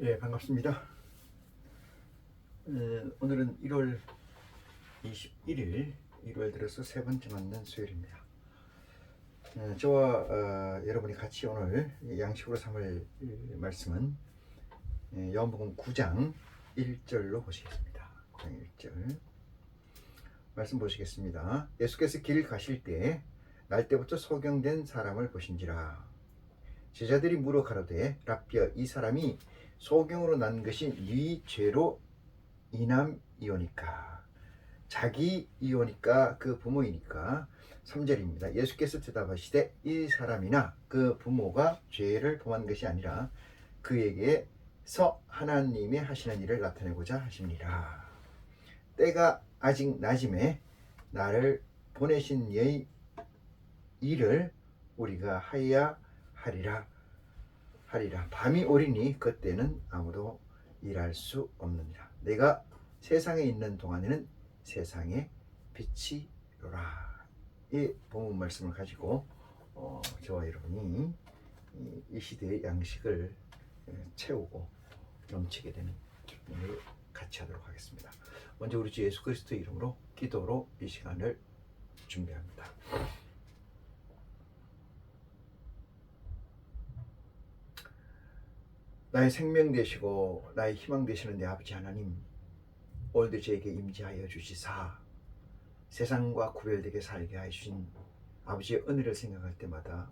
예, 반갑습니다. 오늘은 1월 21일, 1월 들어서 세 번째 맞는 수요일입니다. 저와 여러분이 같이 오늘 양식으로 삼을 말씀은 요한복음 9장 1절로 보시겠습니다. 9장 1절 말씀 보시겠습니다. 예수께서 길 가실 때 날때부터 소경된 사람을 보신지라. 제자들이 물어 가로되 랍비여, 이 사람이 소경으로 난 것이 네 죄로 인함이오니까? 자기 이오니까 그 부모이니까? 3절입니다. 예수께서 대답하시되 이 사람이나 그 부모가 죄를 범한 것이 아니라 그에게서 하나님의 하시는 일을 나타내고자 하십니다. 때가 아직 낮음에 나를 보내신 이의 일을 우리가 하여야 하리라. 밤이 오리니 그때는 아무도 일할 수 없느니라. 내가 세상에 있는 동안에는 세상의 빛이로라. 이 본문 말씀을 가지고 저와 여러분이 이 시대의 양식을 채우고 넘치게 되는 기쁨을 같이 하도록 하겠습니다. 먼저 우리 주 예수 그리스도의 이름으로 기도로 이 시간을 준비합니다. 나의 생명 되시고 나의 희망 되시는 내 아버지 하나님, 오늘도 저에게 임재하여 주시사 세상과 구별되게 살게 하신 아버지의 은혜를 생각할 때마다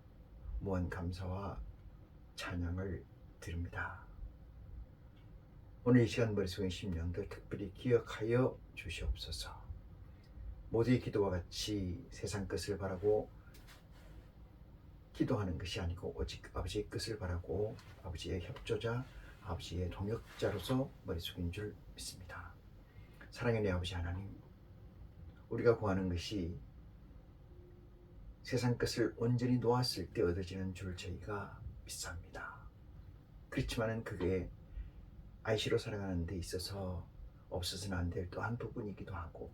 무한 감사와 찬양을 드립니다. 오늘 이 시간 머릿속에 심령들 특별히 기억하여 주시옵소서. 모두의 기도와 같이 세상 것을 바라고 기도하는 것이 아니고 오직 아버지의 뜻을 바라고 아버지의 협조자, 아버지의 동역자로서 머릿속인 줄 믿습니다. 사랑의 내 아버지 하나님, 우리가 구하는 것이 세상 것을 온전히 놓았을 때 얻어지는 줄 저희가 믿습니다. 그렇지만은 그게 아이시로 살아가는 데 있어서 없어서는 안 될 또한 부분이기도 하고,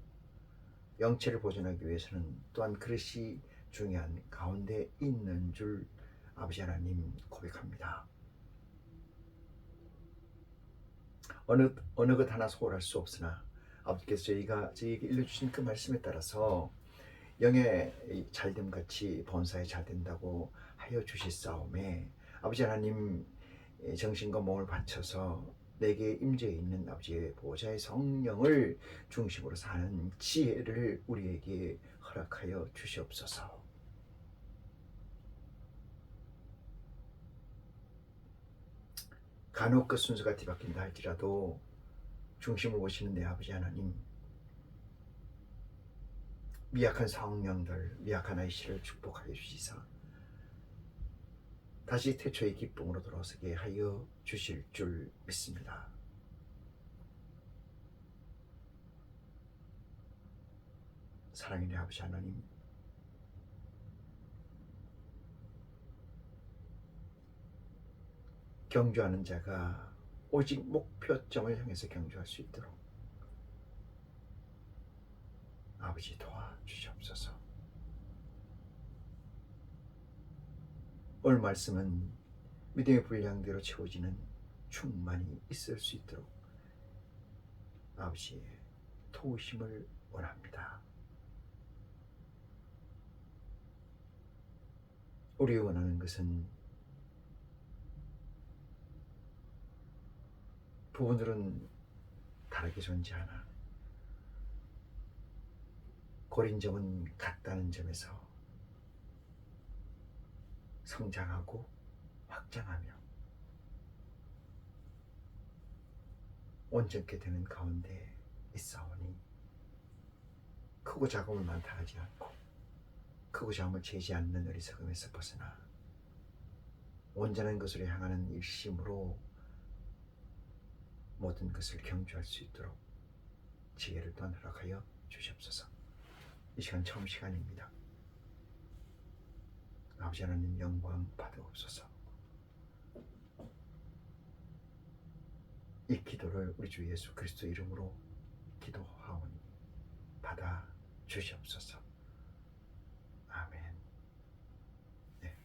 영체를 보존하기 위해서는 또한 그릇이 중요한 가운데 있는 줄 아버지 하나님 고백합니다. 어느 것 하나 소홀할 수 없으나 아버지께서 저희에게 일러주신 그 말씀에 따라서 영의 잘됨 같이 본사에 잘된다고 하여 주시사오매, 아버지 하나님 정신과 몸을 바쳐서 내게 임재해 있는 아버지의 보호자의 성령을 중심으로 사는 지혜를 우리에게 허락하여 주시옵소서. 간혹 그 순서가 뒤바뀐다 할지라도 중심을 보시는 내 아버지 하나님, 미약한 성령들, 미약한 아이씨를 축복하여 주시사 다시 태초의 기쁨으로 돌아서게 하여 주실 줄 믿습니다. 사랑의 내 아버지 하나님, 경주하는 자가 오직 목표점을 향해서 경주할 수 있도록 아버지 도와주시옵소서. 오늘 말씀은 믿음의 분량대로 채워지는 충만이 있을 수 있도록 아버지의 도우심을 원합니다. 우리가 원하는 것은 부분들은 다르게 존재하나 고린 점은 같다는 점에서 성장하고 확장하며 온전케 되는 가운데 있사오니 크고 작음을 많다하지 않고 크고 작음을 재지 않는 어리석음에서 벗어나 온전한 것으로 향하는 일심으로 모든 것을 경주할 수 있도록 지혜를 또한 허락하여 주시옵소서. 이 시간 처음 시간입니다. 아버지 하나님 영광 받으옵소서. 이 기도를 우리 주 예수 그리스도 이름으로 기도하오니 받아 주시옵소서. 아멘. 네.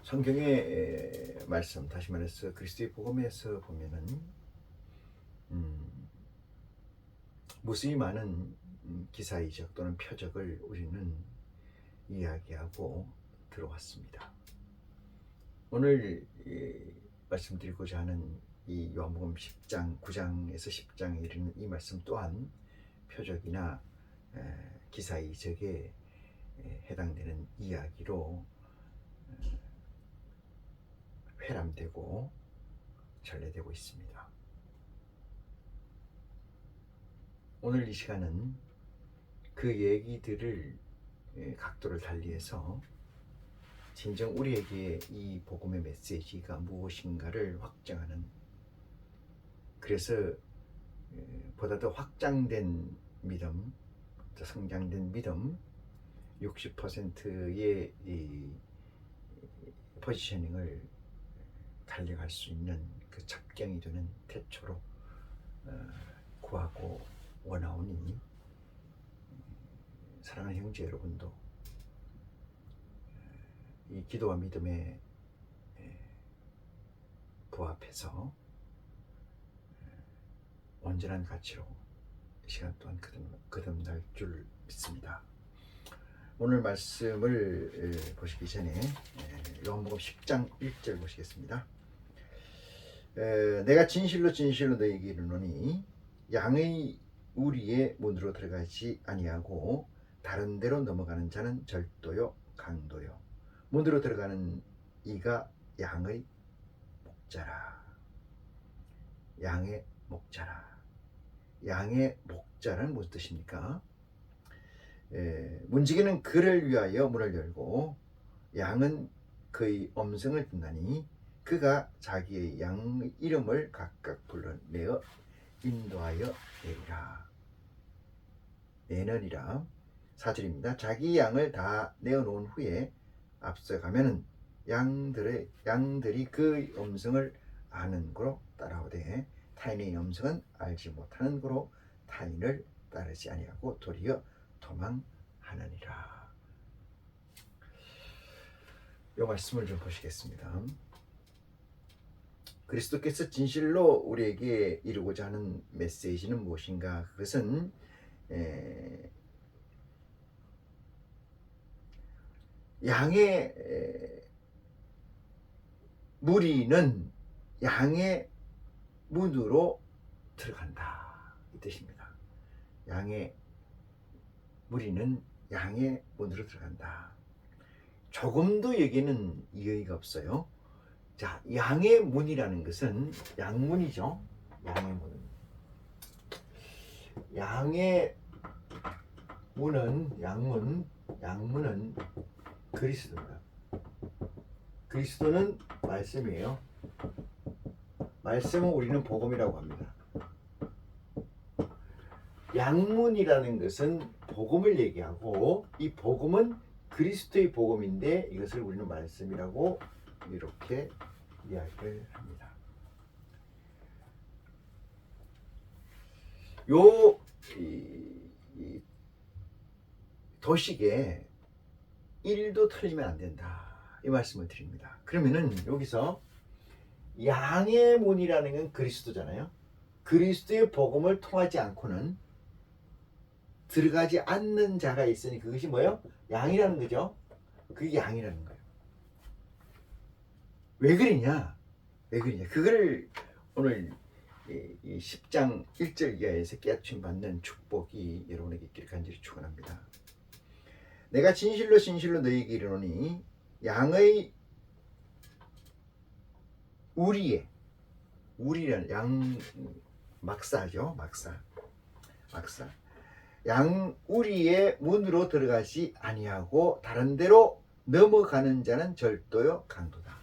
성경의 말씀, 다시 말해서 그리스도의 복음에서 보면은 무수히 많은 기사이적 또는 표적을 우리는 이야기하고 들어왔습니다. 오늘 말씀드리고자 하는 이 요한복음 10장, 9장에서 10장에 이르는 이 말씀 또한 표적이나 기사이적에 해당되는 이야기로 회람되고 전래되고 있습니다. 오늘 이 시간은 그 얘기들을 각도를 달리해서 진정 우리에게 이 복음의 메시지가 무엇인가를 확정하는, 그래서 보다 더 확장된 믿음, 더 성장된 믿음, 60%의 이 포지셔닝을 달려갈 수 있는 그 첩경이 되는 태초로 구하고 원하오니, 사랑하는 형제 여러분도 이 기도와 믿음에 부합해서 온전한 가치로 시간 동안 거듭날 줄 믿습니다. 오늘 말씀을 보시기 전에 요한복음 10장 1절 보시겠습니다. 내가 진실로 진실로 너희에게 이르노니 양의 우리의 문으로 들어가지 아니하고 다른 데로 넘어가는 자는 절도요 강도요. 문으로 들어가는 이가 양의 목자라. 양의 목자라. 양의 목자는 무슨 뜻입니까? 문지기는 그를 위하여 문을 열고 양은 그의 음성을 듣나니 그가 자기의 양 이름을 각각 불러내어 인도하여 내느니라. 4절입니다. 자기 양을 다 내어놓은 후에 앞서가면은 양들이 그의 음성을 아는 고로 따라오되 타인의 음성은 알지 못하는 고로 타인을 따르지 아니하고 도리어 도망하느니라. 이 말씀을 좀 보시겠습니다. 그리스도께서 진실로 우리에게 이루고자 하는 메시지는 무엇인가? 그것은 양의 무리는 양의 문으로 들어간다, 이 뜻입니다. 양의 무리는 양의 문으로 들어간다. 조금도 여기는 이의가 없어요. 자, 양의 문이라는 것은 양문이죠. 양의 문. 양의 문은 양문은 그리스도입니다. 그리스도는 말씀이에요. 말씀은 우리는 복음이라고 합니다. 양문이라는 것은 복음을 얘기하고, 이 복음은 그리스도의 복음인데 이것을 우리는 말씀이라고 이렇게 이야기를 합니다. 이 도식에 1도 틀리면 안 된다, 이 말씀을 드립니다. 그러면은 여기서 양의 문이라는 건 그리스도잖아요. 그리스도의 복음을 통하지 않고는 들어가지 않는 자가 있으니 그것이 뭐예요? 양이라는 거죠. 그게 양이라는 거예요. 왜 그러냐? 그거를 오늘 이 10장 1절 이하에서 깨우침 받는 축복이 여러분에게 있기를 간절히 축원합니다. 내가 진실로 진실로 너희에게 이르노니 양의 우리라는 양 막사죠. 막사. 양 우리의 문으로 들어가지 아니하고 다른 데로 넘어가는 자는 절도요 강도다.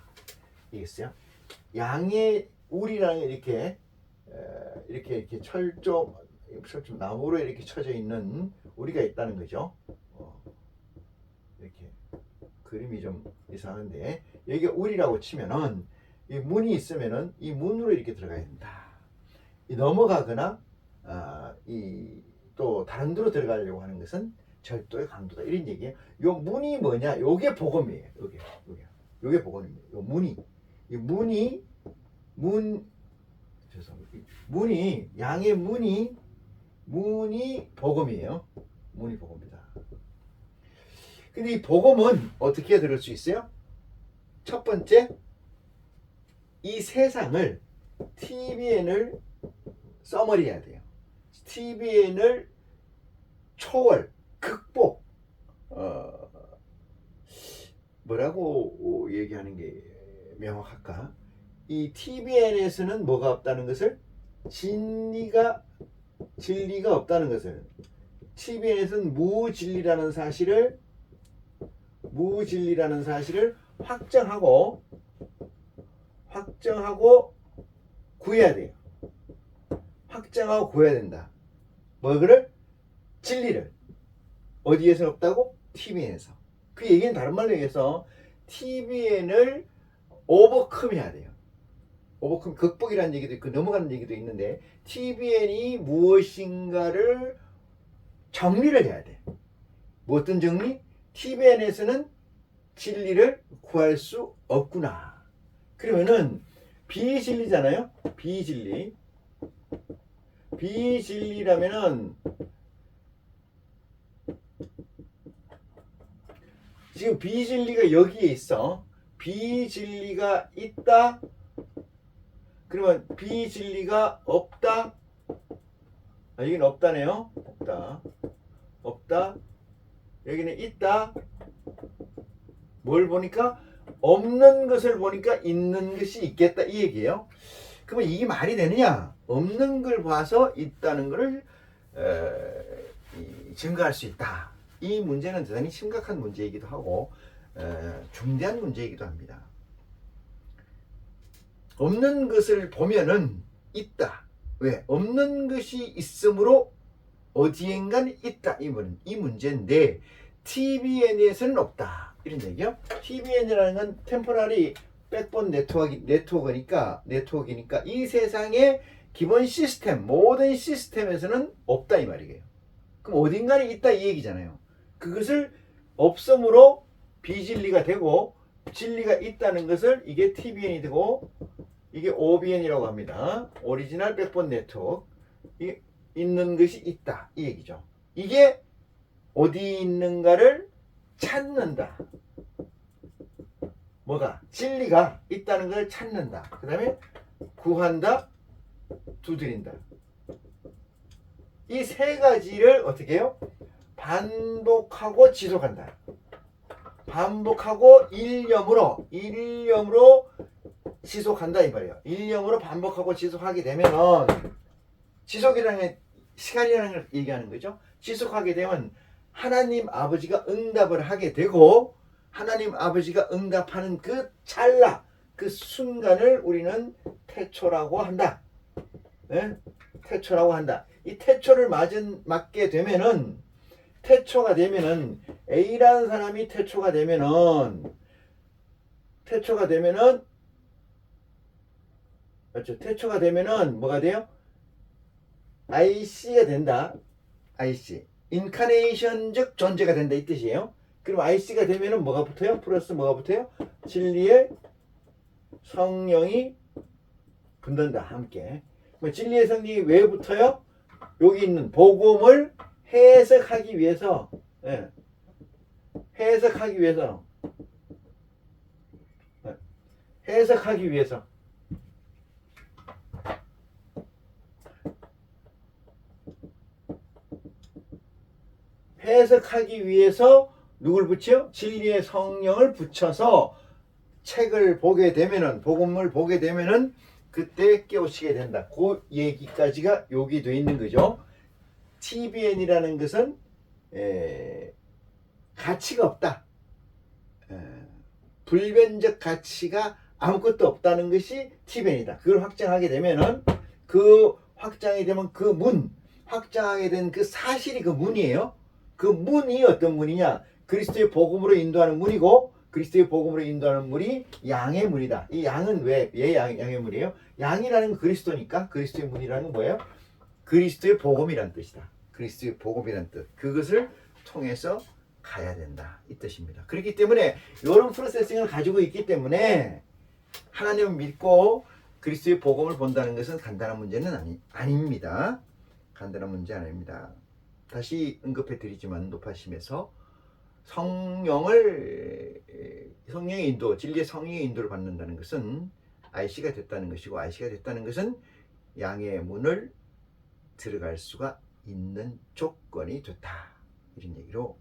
이겠어요? 양의 우리라는 이렇게 철조 나무로 이렇게 쳐져 있는 우리가 있다는 거죠. 이렇게 그림이 좀 이상한데, 여기 우리라고 치면은 이 문이 있으면은 이 문으로 이렇게 들어가야 된다. 이 넘어가거나 또 다른 데로 들어가려고 하는 것은 절도의 강도다 이런 얘기예요. 요 문이 뭐냐? 요게 복음이에요. 요게 복음입니다. 요 문이 이 문이 양의 문이 복음이에요. 문이 복음이다. 근데 이 복음은 어떻게 들을 수 있어요? 첫 번째, 이 세상을 TBN을 써머리해야 돼요. TBN을 초월, 극복, 뭐라고 얘기하는 게 명확할까? 이 TBN에서는 뭐가 없다는 것을, 진리가 없다는 것을, TBN에서는 무진리라는 사실을 확정하고 구해야 돼요. 확정하고 구해야 된다. 뭐를? 진리를. 어디에서 없다고? TBN에서. 그 얘기는 다른 말로 얘기해서 TBN을 오버컴해야 돼요. 오버컴, 극복이라는 얘기도 있고 넘어가는 얘기도 있는데, TBN이 무엇인가를 정리를 해야 돼. 뭐 어떤 정리? TBN에서는 진리를 구할 수 없구나. 그러면은 비진리잖아요. 비진리라면은 지금 비진리가 여기에 있어. 비진리가 있다. 그러면 비진리가 없다. 여기는 없다네요. 없다. 여기는 있다. 뭘 보니까? 없는 것을 보니까 있는 것이 있겠다 이 얘기예요. 그러면 이게 말이 되느냐? 없는 걸 봐서 있다는 것을 증거할 수 있다. 이 문제는 대단히 심각한 문제이기도 하고 중대한 문제이기도 합니다. 없는 것을 보면은 있다. 왜? 없는 것이 있으므로 어디엔간 있다. 이 문제인데 TBN에서는 없다. 이런 얘기요. TBN이라는 건 템포러리 백본 네트워크니까 이 세상의 기본 시스템, 모든 시스템에서는 없다 이 말이에요. 그럼 어딘가에 있다 이 얘기잖아요. 그것을 없음으로 비진리가 되고 진리가 있다는 것을 이게 TBN이 되고 이게 OBN이라고 합니다. 오리지널 백본 네트워크. 이게 있는 것이 있다 이 얘기죠. 이게 어디 있는가를 찾는다. 뭐가? 진리가 있다는 걸 찾는다. 그 다음에 구한다, 두드린다. 이 세 가지를 어떻게 해요? 반복하고 지속한다. 반복하고 일념으로 지속한다 이 말이에요. 일념으로 반복하고 지속하게 되면은, 지속이라는 게 시간이라는 걸 얘기하는 거죠. 지속하게 되면 하나님 아버지가 응답을 하게 되고, 하나님 아버지가 응답하는 그 찰나, 그 순간을 우리는 태초라고 한다. 네? 태초라고 한다. 이 태초를 맞게 되면은, 태초가 되면은, A라는 사람이 태초가 되면은 뭐가 돼요? IC가 된다. IC. 인카네이션적 존재가 된다 이 뜻이에요. 그럼 IC가 되면은 뭐가 붙어요? 플러스 뭐가 붙어요? 진리의 성령이 붙는다 함께. 진리의 성령이 왜 붙어요? 여기 있는 복음을 해석하기 위해서, 해석하기 위해서 누굴 붙여? 진리의 성령을 붙여서 책을 보게 되면은, 복음을 보게 되면은 그때 깨우치게 된다. 그 얘기까지가 여기 돼 있는 거죠. TBN이라는 것은 가치가 없다. 불변적 가치가 아무것도 없다는 것이 TBN이다. 그걸 확정하게 되면은, 그 확장이 되면 확장하게 된 그 사실이 그 문이에요. 그 문이 어떤 문이냐? 그리스도의 복음으로 인도하는 문이고, 그리스도의 복음으로 인도하는 문이 양의 문이다. 이 양은 왜 양의 문이에요? 양이라는 건 그리스도니까 그리스도의 문이라는 건 뭐예요? 그리스도의 복음이란 뜻이다. 그리스도의 복음이란 뜻. 그것을 통해서 가야 된다 이 뜻입니다. 그렇기 때문에 이런 프로세싱을 가지고 있기 때문에 하나님을 믿고 그리스도의 복음을 본다는 것은 간단한 문제는 아닙니다. 간단한 문제 아닙니다. 다시 언급해 드리지만 높아심에서 성령의 인도, 진리의 성령의 인도를 받는다는 것은 IC가 됐다는 것이고, IC가 됐다는 것은 양의 문을 들어갈 수가 있는 조건이 됐다. 이런 얘기로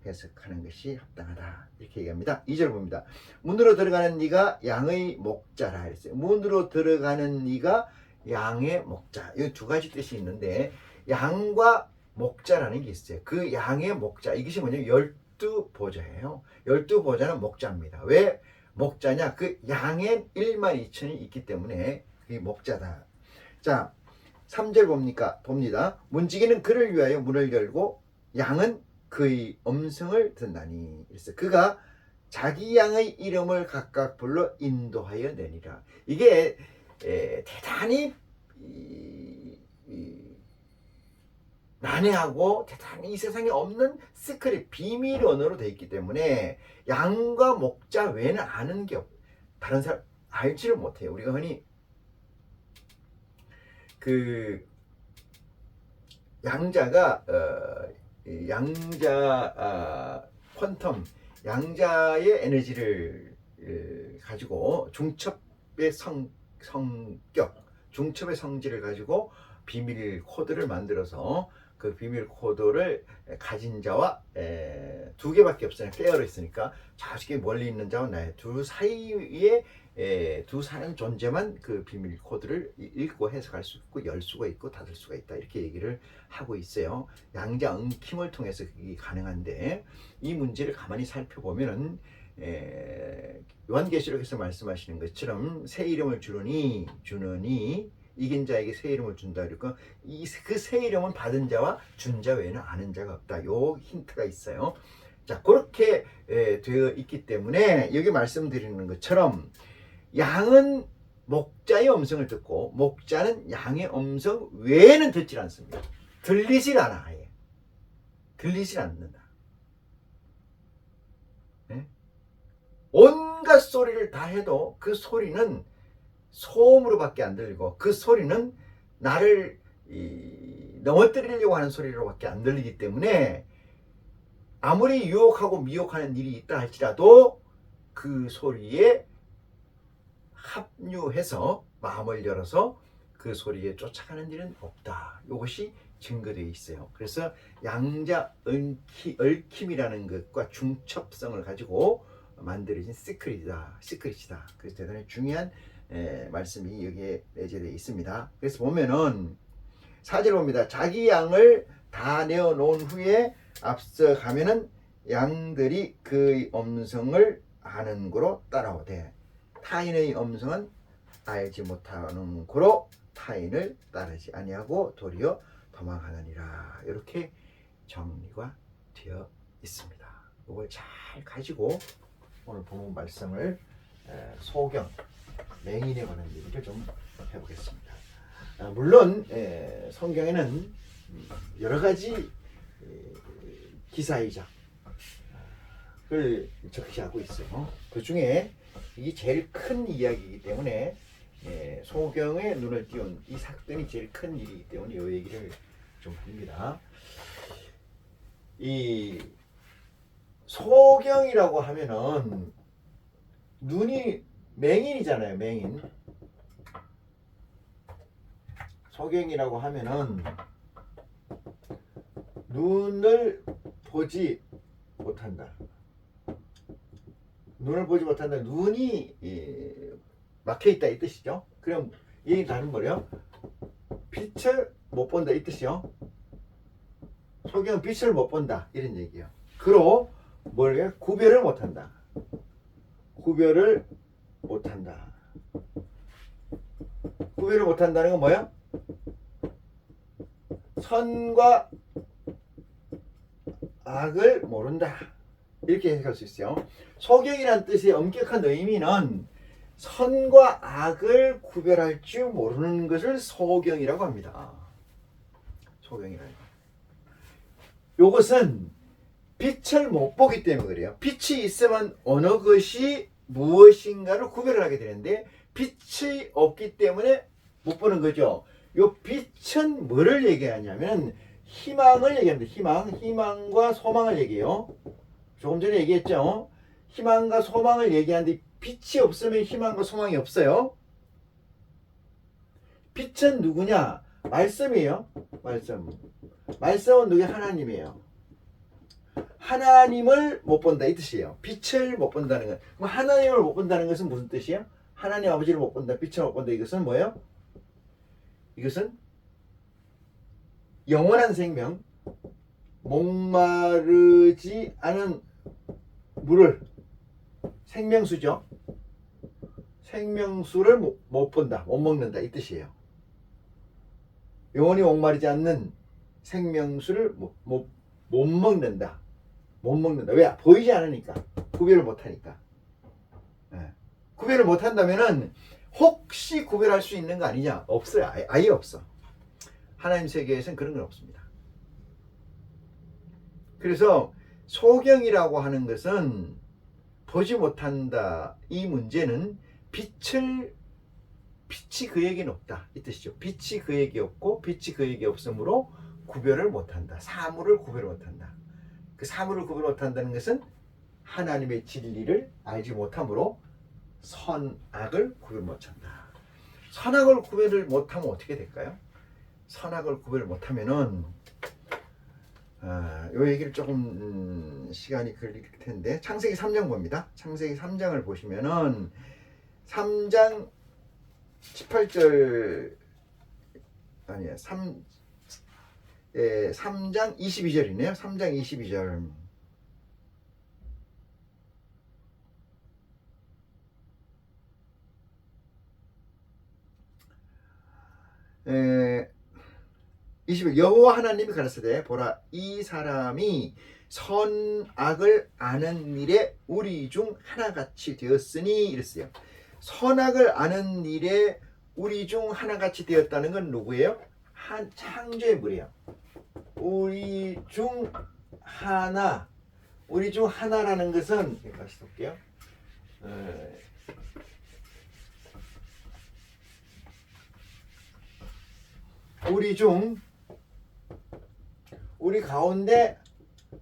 해석하는 것이 합당하다. 이렇게 얘기합니다. 2절 봅니다. 문으로 들어가는 이가 양의 목자라 했어요. 문으로 들어가는 이가 양의 목자. 이 두 가지 뜻이 있는데 양과 목자라는 게 있어요. 그 양의 목자. 이것이 뭐냐면 12보좌예요. 12보좌는 목자입니다. 왜 목자냐? 그 양의 12,000이 있기 때문에 그게 목자다. 자, 3절 봅니다. 문지기는 그를 위하여 문을 열고 양은 그의 음성을 듣나니. 그가 자기 양의 이름을 각각 불러 인도하여 내니라. 이게 대단히 난해하고 대단히 이 세상에 없는 시크릿 비밀 언어로 되어 있기 때문에 양과 목자 외에는 아는 게 다른 사람 알지를 못해요. 우리가 흔히 그 양자가 퀀텀 양자의 에너지를 가지고 중첩의 성격, 중첩의 성질을 가지고 비밀 코드를 만들어서 그 비밀 코드를 가진 자와 두 개밖에 없으니까 페어로 있으니까 좌측에 멀리 있는 자와 나의 둘 사이에 두 사람 존재만 그 비밀 코드를 읽고 해석할 수 있고 열 수가 있고 닫을 수가 있다 이렇게 얘기를 하고 있어요. 양자 엉킴을 통해서 그게 가능한데 이 문제를 가만히 살펴보면은 요한계시록에서 말씀하시는 것처럼 새 이름을 주느니 이긴 자에게 새 이름을 준다. 그러니까 그 새 이름은 받은 자와 준 자 외에는 아는 자가 없다. 요 힌트가 있어요. 자, 그렇게 되어 있기 때문에 여기 말씀드리는 것처럼 양은 목자의 음성을 듣고 목자는 양의 음성 외에는 듣질 않습니다. 들리질 않아. 아예 들리질 않는다. 네? 온갖 소리를 다 해도 그 소리는 소음으로밖에 안 들리고 그 소리는 나를 넘어뜨리려고 하는 소리로밖에 안 들리기 때문에 아무리 유혹하고 미혹하는 일이 있다 할지라도 그 소리에 합류해서 마음을 열어서 그 소리에 쫓아가는 일은 없다. 이것이 증거되어 있어요. 그래서 양자 얽힘이라는 것과 중첩성을 가지고 만들어진 시크릿이다. 그래서 대단히 중요한 말씀이 여기에 내재되어 있습니다. 그래서 보면은 4절 봅니다. 자기 양을 다 내어놓은 후에 앞서가면은 양들이 그의 음성을 아는 고로 따라오되 타인의 음성은 알지 못하는 고로 타인을 따르지 아니하고 도리어 도망하느니라. 이렇게 정리가 되어 있습니다. 이걸 잘 가지고 오늘 본문 말씀을 소경 맹인에 관한 얘기를 좀 해보겠습니다. 물론 성경에는 여러 가지 기사이작을 적시하고 있어요. 그 중에 이게 제일 큰 이야기이기 때문에 소경에 눈을 띄운 이 사건이 제일 큰 일이기 때문에 이 얘기를 좀 합니다. 이 소경이라고 하면은 눈이 맹인이잖아요. 맹인. 소경이라고 하면은 눈을 보지 못한다. 눈을 보지 못한다. 눈이 막혀 있다 이 뜻이죠. 그럼 이 다른 뭐래요? 빛을 못 본다 이 뜻이요. 소경은 빛을 못 본다 이런 얘기예요. 그로 뭐래요? 구별을 못한다. 구별을 못한다. 구별을 못한다는 건 뭐야? 선과 악을 모른다. 이렇게 해석할 수 있어요. 소경이라는 뜻의 엄격한 의미는 선과 악을 구별할 줄 모르는 것을 소경이라고 합니다. 소경이라는 것. 이것은 빛을 못 보기 때문에 그래요. 빛이 있으면 어느 것이 무엇인가를 구별을 하게 되는데 빛이 없기 때문에 못 보는 거죠. 요 빛은 뭐를 얘기하냐면 희망을 얘기합니다. 희망과 소망을 얘기해요. 조금 전에 얘기했죠. 희망과 소망을 얘기하는데 빛이 없으면 희망과 소망이 없어요. 빛은 누구냐? 말씀이에요. 말씀은 누구? 하나님이에요. 하나님을 못 본다 이 뜻이에요. 빛을 못 본다는 것. 그럼 하나님을 못 본다는 것은 무슨 뜻이에요? 하나님 아버지를 못 본다, 빛을 못 본다. 이것은 뭐예요? 이것은 영원한 생명, 목마르지 않은 물을, 생명수죠. 생명수를 못 본다, 못 먹는다 이 뜻이에요. 영원히 목마르지 않는 생명수를 못 먹는다. 못 먹는다. 왜? 보이지 않으니까. 구별을 못하니까. 구별을 못한다면은 혹시 구별할 수 있는 거 아니냐? 없어요. 아예 없어. 하나님 세계에서는 그런 건 없습니다. 그래서 소경이라고 하는 것은 보지 못한다. 이 문제는 빛이 그에게는 없다. 이 뜻이죠. 빛이 그에게 없고 빛이 그에게 없으므로 구별을 못한다. 사물을 구별 못한다. 그 사물을 구별 못한다는 것은 하나님의 진리를 알지 못하므로 선악을 구별 못한다. 선악을 구별을 못하면 어떻게 될까요? 선악을 구별 못하면은 이 얘기를 조금 시간이 걸릴 텐데 창세기 3장 봅니다. 창세기 3장을 보시면은 3장 18절 아니에요. 3장 22절이네요. 3장 22절. 에, 20일 여호와 하나님이 가라사대 보라 이 사람이 선악을 아는 일에 우리 중 하나같이 되었으니 이랬어요. 선악을 아는 일에 우리 중 하나같이 되었다는 건 누구예요? 한 창조의 물이에요. 우리 중 하나라는 것은 다시 볼게요. 우리 가운데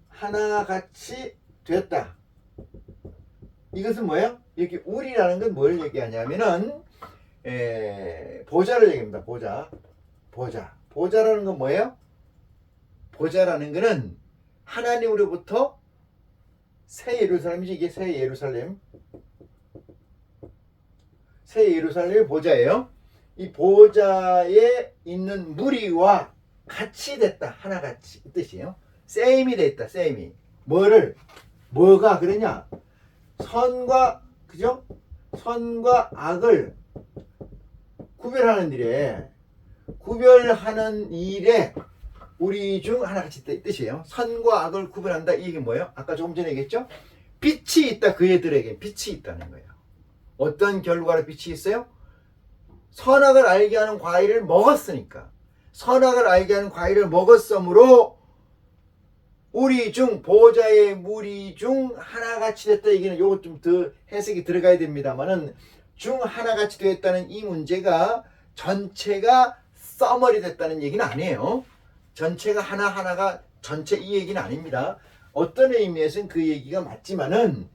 하나같이 되었다. 이것은 뭐예요? 여기 우리라는 건 뭘 얘기하냐면은 보좌를 얘기합니다. 보좌라는 건 뭐예요? 보좌라는 것은 하나님으로부터 새 예루살렘이지. 이게 새 예루살렘의 보좌예요. 이 보좌에 있는 무리와 같이 됐다. 하나같이 이 뜻이에요. 세임이 됐다. 세임이. 뭐가 그러냐? 선과 악을 구별하는 일에 우리 중 하나같이 뜻이에요. 선과 악을 구별한다. 이게 뭐예요? 아까 조금 전에 얘기했죠? 빛이 있다. 그애들에게 빛이 있다는 거예요. 어떤 결과로 빛이 있어요? 선악을 알게 하는 과일을 먹었으니까. 선악을 알게 하는 과일을 먹었으므로 우리 중 보좌의 무리 중 하나같이 됐다. 얘기는 요거 좀 더 해석이 들어가야 됩니다만은 중 하나같이 되었다는 이 문제가 전체가 써머리 됐다는 얘기는 아니에요. 전체가 하나하나가 전체 이 얘기는 아닙니다. 어떤 의미에서는 그 얘기가 맞지만은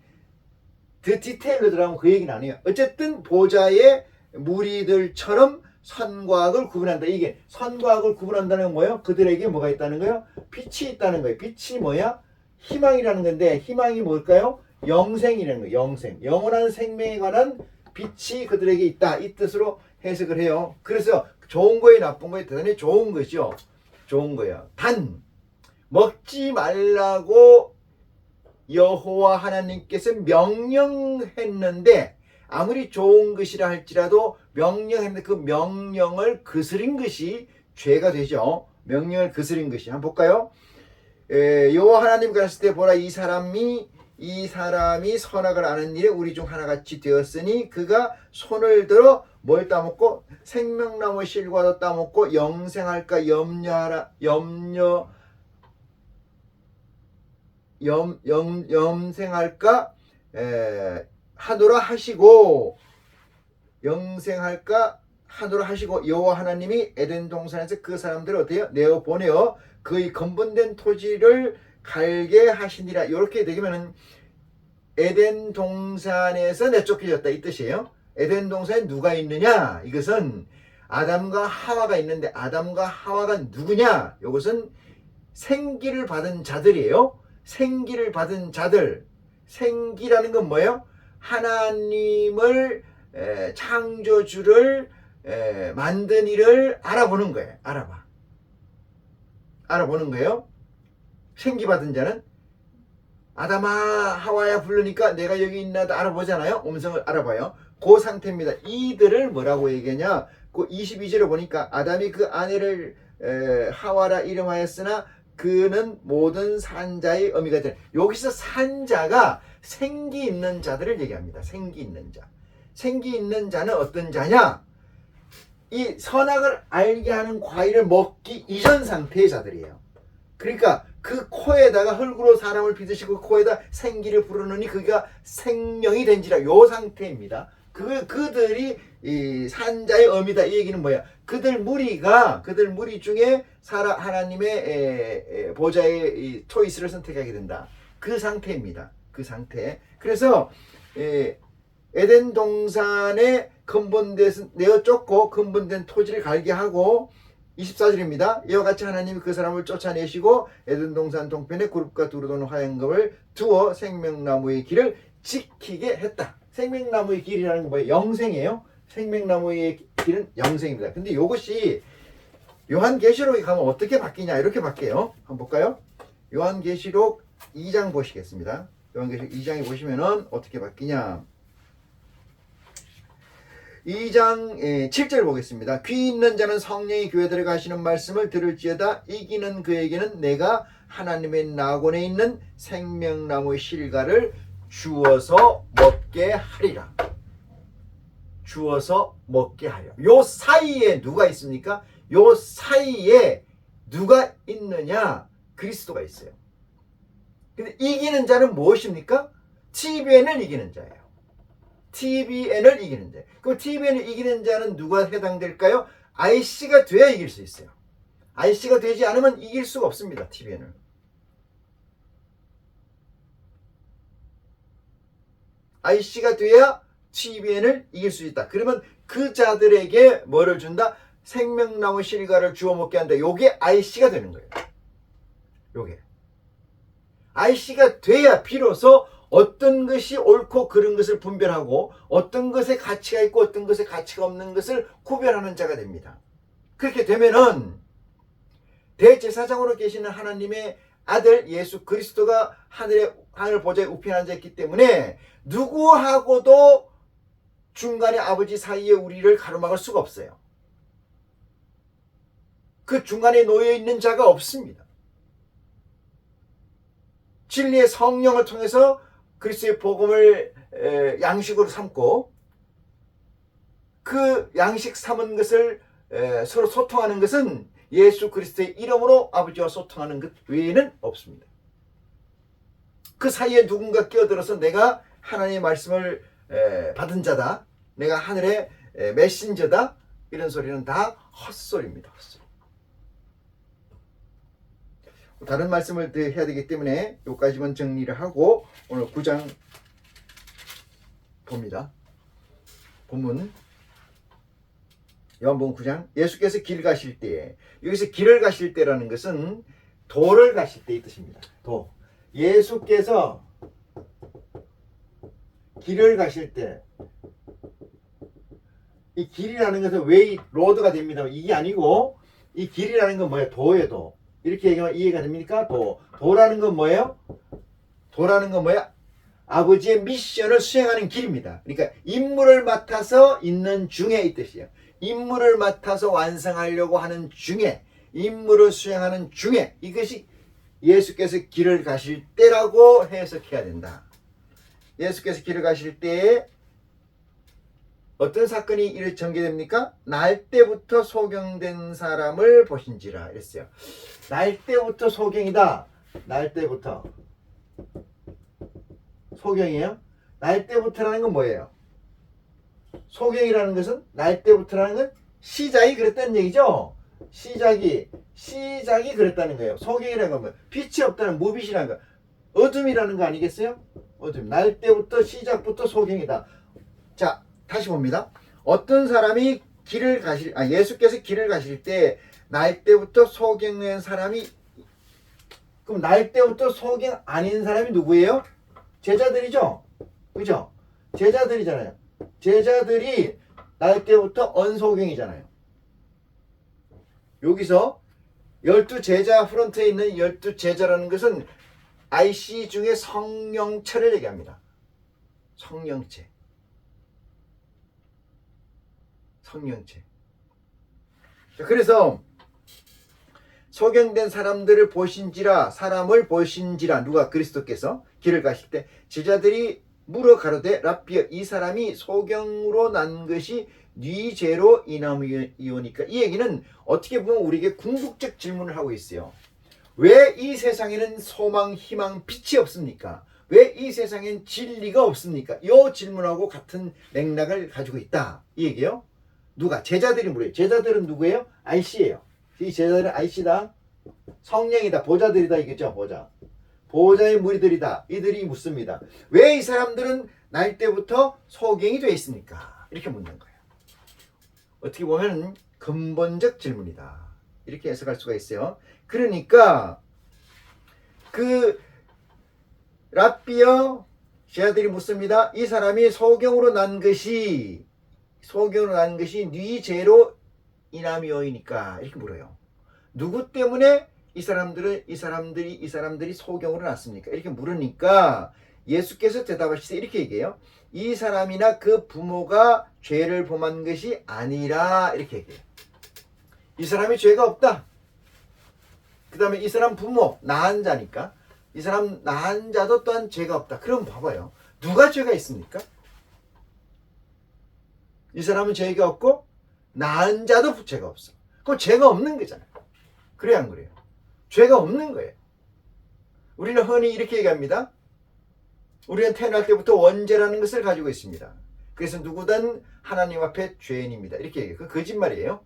더 디테일로 들어가면 그 얘기는 아니에요. 어쨌든 보좌의 무리들처럼 선과 악을 구분한다. 이게 선과 악을 구분한다는 건 뭐예요? 그들에게 뭐가 있다는 거예요? 빛이 있다는 거예요. 빛이 뭐야? 희망이라는 건데 희망이 뭘까요? 영생이라는 거예요. 영생. 영원한 생명에 관한 빛이 그들에게 있다. 이 뜻으로 해석을 해요. 그래서 좋은 거에 나쁜 거에 대단히 좋은 것이죠. 좋은 거야. 단 먹지 말라고 여호와 하나님께서 명령했는데 아무리 좋은 것이라 할지라도 명령했는데 그 명령을 거스린 것이 죄가 되죠. 명령을 거스린 것이. 한번 볼까요? 여호와 하나님 가셨을 때 보라 이 사람이 선악을 아는 일에 우리 중 하나같이 되었으니 그가 손을 들어 뭘 따먹고 생명나무 실과도 따먹고 영생할까 염려하라 영생할까 하노라 하시고 영생할까 하노라 하시고 여호와 하나님이 에덴 동산에서 그 사람들을 어때요? 내어 보내어 그의 건번된 토지를 갈게 하시니라. 이렇게 되면은 에덴 동산에서 내쫓겨졌다 이 뜻이에요. 에덴 동산에 누가 있느냐? 이것은 아담과 하와가 있는데 아담과 하와가 누구냐? 이것은 생기를 받은 자들이에요. 생기를 받은 자들. 생기라는 건 뭐예요? 하나님을 창조주를 만든 이를 알아보는 거예요. 알아보는 거예요. 생기 받은 자는 아담아 하와야 부르니까 내가 여기 있나 알아보잖아요. 음성을 알아봐요. 그 상태입니다. 이들을 뭐라고 얘기하냐? 그 22절에 보니까 아담이 그 아내를 하와라 이름하였으나 그는 모든 산자의 어미가 되는. 여기서 산자가 생기 있는 자들을 얘기합니다. 생기 있는 자. 생기 있는 자는 어떤 자냐? 이 선악을 알게 하는 과일을 먹기 이전 상태의 자들이에요. 그러니까 그 코에다가 흙으로 사람을 빚으시고 코에다 생기를 부르느니 그가 생명이 된지라. 요 상태입니다. 그들이 이 산자의 어미다. 이 얘기는 뭐야? 그들 무리 중에 하나님의 보좌의 이 초이스를 선택하게 된다. 그 상태입니다. 그 상태. 그래서 에덴 동산에 내어 쫓고 근본된 토지를 갈게 하고 24절입니다. 이와 같이 하나님이 그 사람을 쫓아내시고 에덴 동산 동편에 그룹과 두루 도는 화양검을 두어 생명나무의 길을 지키게 했다. 생명나무의 길이라는 건 뭐예요? 영생이에요. 생명나무의 길은 영생입니다. 근데 이것이 요한계시록에 가면 어떻게 바뀌냐? 이렇게 바뀌어요. 한번 볼까요? 요한계시록 2장 보시겠습니다. 요한계시록 2장에 보시면은 어떻게 바뀌냐? 2장 7절 보겠습니다. 귀 있는 자는 성령이 교회들에 가시는 말씀을 들을지어다. 이기는 그에게는 내가 하나님의 낙원에 있는 생명나무의 실과를 주어서 먹게 하리라. 주어서 먹게 하려. 요 사이에 누가 있습니까? 요 사이에 누가 있느냐? 그리스도가 있어요. 근데 이기는 자는 무엇입니까? TBN을 이기는 자예요. TBN을 이기는 자. 그럼 TBN을 이기는 자는 누가 해당될까요? IC가 돼야 이길 수 있어요. IC가 되지 않으면 이길 수가 없습니다. TBN을. IC가 돼야 TBN을 이길 수 있다. 그러면 그 자들에게 뭐를 준다? 생명나무 실과를 주워 먹게 한다. 요게 IC가 되는 거예요. 요게. IC가 돼야 비로소 어떤 것이 옳고 그른 것을 분별하고 어떤 것에 가치가 있고 어떤 것에 가치가 없는 것을 구별하는 자가 됩니다. 그렇게 되면은 대제사장으로 계시는 하나님의 아들 예수 그리스도가 하늘 보좌에 우편에 앉아있기 때문에 누구하고도 중간에 아버지 사이에 우리를 가로막을 수가 없어요. 그 중간에 놓여있는 자가 없습니다. 진리의 성령을 통해서 그리스도의 복음을 양식으로 삼고 그 양식 삼은 것을 서로 소통하는 것은 예수 그리스도의 이름으로 아버지와 소통하는 것 외에는 없습니다. 그 사이에 누군가 끼어들어서 내가 하나님의 말씀을 받은 자다, 내가 하늘의 메신저다, 이런 소리는 다 헛소리입니다. 헛소리. 다른 말씀을 더 해야 되기 때문에 여기까지만 정리를 하고 오늘 9장 봅니다. 본문 요한복음 9장. 예수께서 길 가실 때에, 여기서 길을 가실 때라는 것은 도를 가실 때의 뜻입니다. 도. 예수께서 길을 가실 때, 이 길이라는 것은 웨이, 로드가 됩니다. 이게 아니고 이 길이라는 건 뭐예요? 도예요. 도. 이렇게 얘기하면 이해가 됩니까? 도라는 건 뭐예요? 도라는 건 뭐야? 아버지의 미션을 수행하는 길입니다. 그러니까 임무를 맡아서 있는 중에 이 뜻이에요. 임무를 맡아서 완성하려고 하는 중에, 임무를 수행하는 중에, 이것이 예수께서 길을 가실 때라고 해석해야 된다. 예수께서 길을 가실 때에 어떤 사건이 이렇게 전개됩니까? 날 때부터 소경된 사람을 보신지라 이랬어요. 날 때부터 소경이다. 날 때부터. 소경이에요. 날 때부터라는 건 뭐예요? 소경이라는 것은 날 때부터라는 건 시작이 그랬다는 얘기죠. 시작이 그랬다는 거예요. 소경이라는 건 뭐? 빛이 없다는 무빛이라는 거. 어둠이라는 거 아니겠어요? 어둠. 날 때부터 시작부터 소경이다. 자, 다시 봅니다. 어떤 사람이 예수께서 길을 가실 때 날 때부터 소경된 사람이, 그럼 날 때부터 소경 아닌 사람이 누구예요? 제자들이죠. 그죠? 제자들이잖아요. 제자들이 날 때부터 언소경이잖아요. 여기서 12제자 프론트에 있는 12제자라는 것은 IC 중에 성령체를 얘기합니다. 성령체. 자, 그래서 소경된 사람을 보신지라 누가? 그리스도께서 길을 가실 때 제자들이 물어 가로되 랍비여 이 사람이 소경으로 난 것이 네 죄로 인함이오니까. 이 얘기는 어떻게 보면 우리에게 궁극적 질문을 하고 있어요. 왜 이 세상에는 소망, 희망, 빛이 없습니까? 왜 이 세상엔 진리가 없습니까? 이 질문하고 같은 맥락을 가지고 있다. 이 얘기예요. 누가? 제자들이 물어요. 제자들은 누구예요? IC예요. 이 제자들은 IC다. 성령이다. 보좌들이다. 이겠죠. 보좌의 무리들이다. 이들이 묻습니다. 왜 이 사람들은 날 때부터 소경이 되어 있습니까? 이렇게 묻는 거예요. 어떻게 보면 근본적 질문이다. 이렇게 해석할 수가 있어요. 그러니까 랍비여 제자들이 묻습니다. 이 사람이 소경으로 난 것이 네 죄로 인함이오이니까 이렇게 물어요. 누구 때문에 이 사람들이 소경으로 났습니까? 이렇게 물으니까 예수께서 대답하시되 이렇게 얘기해요. 이 사람이나 그 부모가 죄를 범한 것이 아니라 이렇게 얘기해요. 이 사람이 죄가 없다. 그 다음에 이 사람 부모, 낳은 자니까 이 사람 낳은 자도 또한 죄가 없다. 그럼 봐봐요. 누가 죄가 있습니까? 이 사람은 죄가 없고 낳은 자도 죄가 없어. 그럼 죄가 없는 거잖아요. 그래 안 그래요? 죄가 없는 거예요. 우리는 흔히 이렇게 얘기합니다. 우리는 태어날 때부터 원죄라는 것을 가지고 있습니다. 그래서 누구든 하나님 앞에 죄인입니다. 이렇게 얘기해요. 그 거짓말이에요.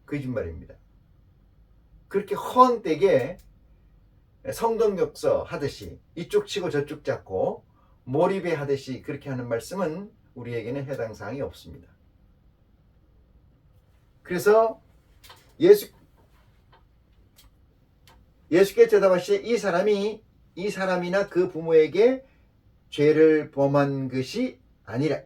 거짓말입니다. 그렇게 헛되게 성동격서 하듯이 이쪽 치고 저쪽 잡고 몰입해 하듯이 그렇게 하는 말씀은 우리에게는 해당 사항이 없습니다. 그래서 예수께 대답하시되 이 사람이나 그 부모에게 죄를 범한 것이 아니라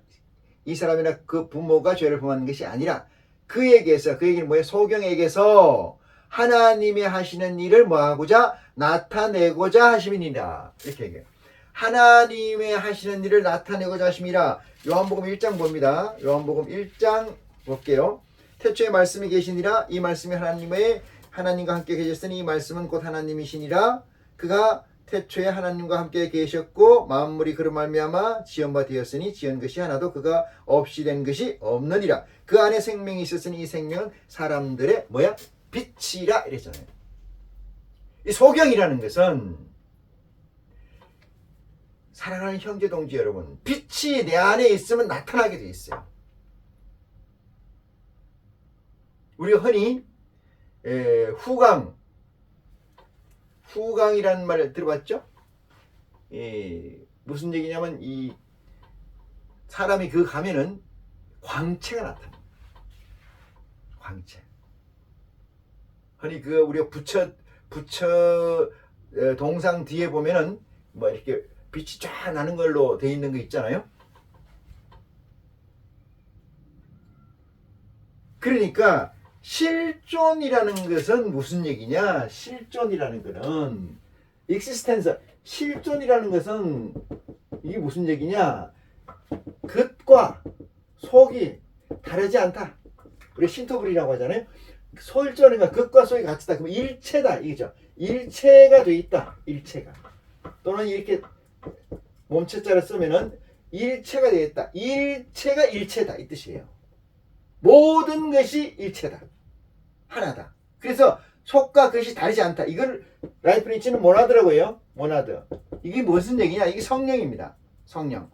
이 사람이나 그 부모가 죄를 범한 것이 아니라 그 얘기는 뭐예요? 소경에게서 하나님이 하시는 일을 뭐하고자 나타내고자 하심이니라. 이렇게 얘기해요. 하나님의 하시는 일을 나타내고자 하심이라. 요한복음 1장 봅니다. 요한복음 1장 볼게요. 태초에 말씀이 계시니라. 이 말씀이 하나님과 함께 계셨으니 이 말씀은 곧 하나님이시니라. 그가 태초에 하나님과 함께 계셨고 만물이 그로 말미암아 지은 바 되었으니 지은 것이 하나도 그가 없이 된 것이 없느니라. 그 안에 생명이 있었으니 이 생명은 사람들의 뭐야? 빛이라 이랬잖아요. 이 소경이라는 것은 사랑하는 형제 동지 여러분, 빛이 내 안에 있으면 나타나게 돼 있어요. 우리가 흔히 후광이라는 말을 들어봤죠? 무슨 얘기냐면 이 사람이 가면은 광채가 나타납니다. 광채. 흔히 우리가 부처 동상 뒤에 보면은 뭐 이렇게 빛이 쫙 나는 걸로 돼 있는 거 있잖아요. 그러니까 실존이라는 것은 무슨 얘기냐? 실존이라는 것은 existence, 실존이라는 것은 이게 무슨 얘기냐? 겉과 속이 다르지 않다. 우리 신토불이라고 하잖아요. 솔전이가 겉과 속이 같다. 그럼 일체다. 이거죠. 일체가 돼 있다. 일체가. 또는 이렇게 몸체자를 쓰면은 일체가 되겠다. 일체가 일체다. 이 뜻이에요. 모든 것이 일체다. 하나다. 그래서 속과 것이 다르지 않다. 이걸 라이프니츠는 모나드라고요. 모나드. 이게 무슨 얘기냐? 이게 성령입니다. 성령.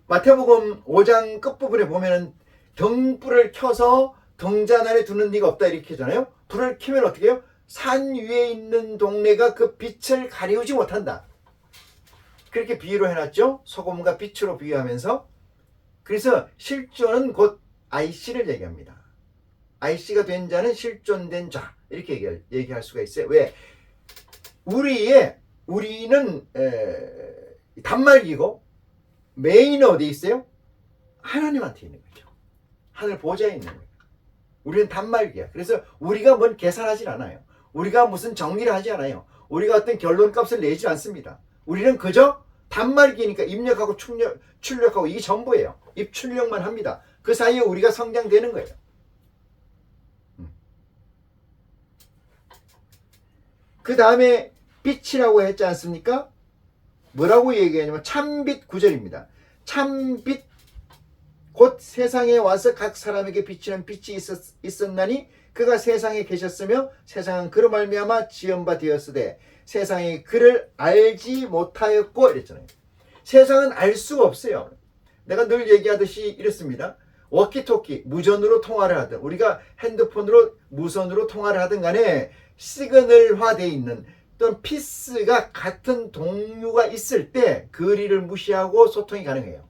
마태복음 5장 끝부분에 보면은 등불을 켜서 등잔 아래 두는 이가 없다 이렇게 하잖아요. 불을 켜면 어떻게 해요? 산 위에 있는 동네가 그 빛을 가리우지 못한다. 그렇게 비유로 해놨죠. 소금과 빛으로 비유하면서. 그래서 실존은 곧 IC를 얘기합니다. IC가 된 자는 실존된 자 이렇게 얘기할 수가 있어요. 왜? 우리는 단말기고 메인은 어디 있어요? 하나님한테 있는 거죠. 하늘 보좌에 있는 거예요. 우리는 단말기야. 그래서 우리가 뭔 계산하지 않아요. 우리가 무슨 정리를 하지 않아요. 우리가 어떤 결론값을 내지 않습니다. 우리는 그저 단말기니까 입력하고 출력하고 이게 전부예요. 입출력만 합니다. 그 사이에 우리가 성장되는 거예요. 그 다음에 빛이라고 했지 않습니까? 뭐라고 얘기하냐면 참빛 9절입니다. 참빛 곧 세상에 와서 각 사람에게 비치는 빛이 있었나니 그가 세상에 계셨으며 세상은 그로 말미암아 지은 바 되었으되 세상이 그를 알지 못하였고 이랬잖아요. 세상은 알 수가 없어요. 내가 늘 얘기하듯이 이렇습니다. 워키토키 무전으로 통화를 하든 우리가 핸드폰으로 무선으로 통화를 하든 간에 시그널화 되어 있는 또는 피스가 같은 동류가 있을 때 거리를 무시하고 소통이 가능해요.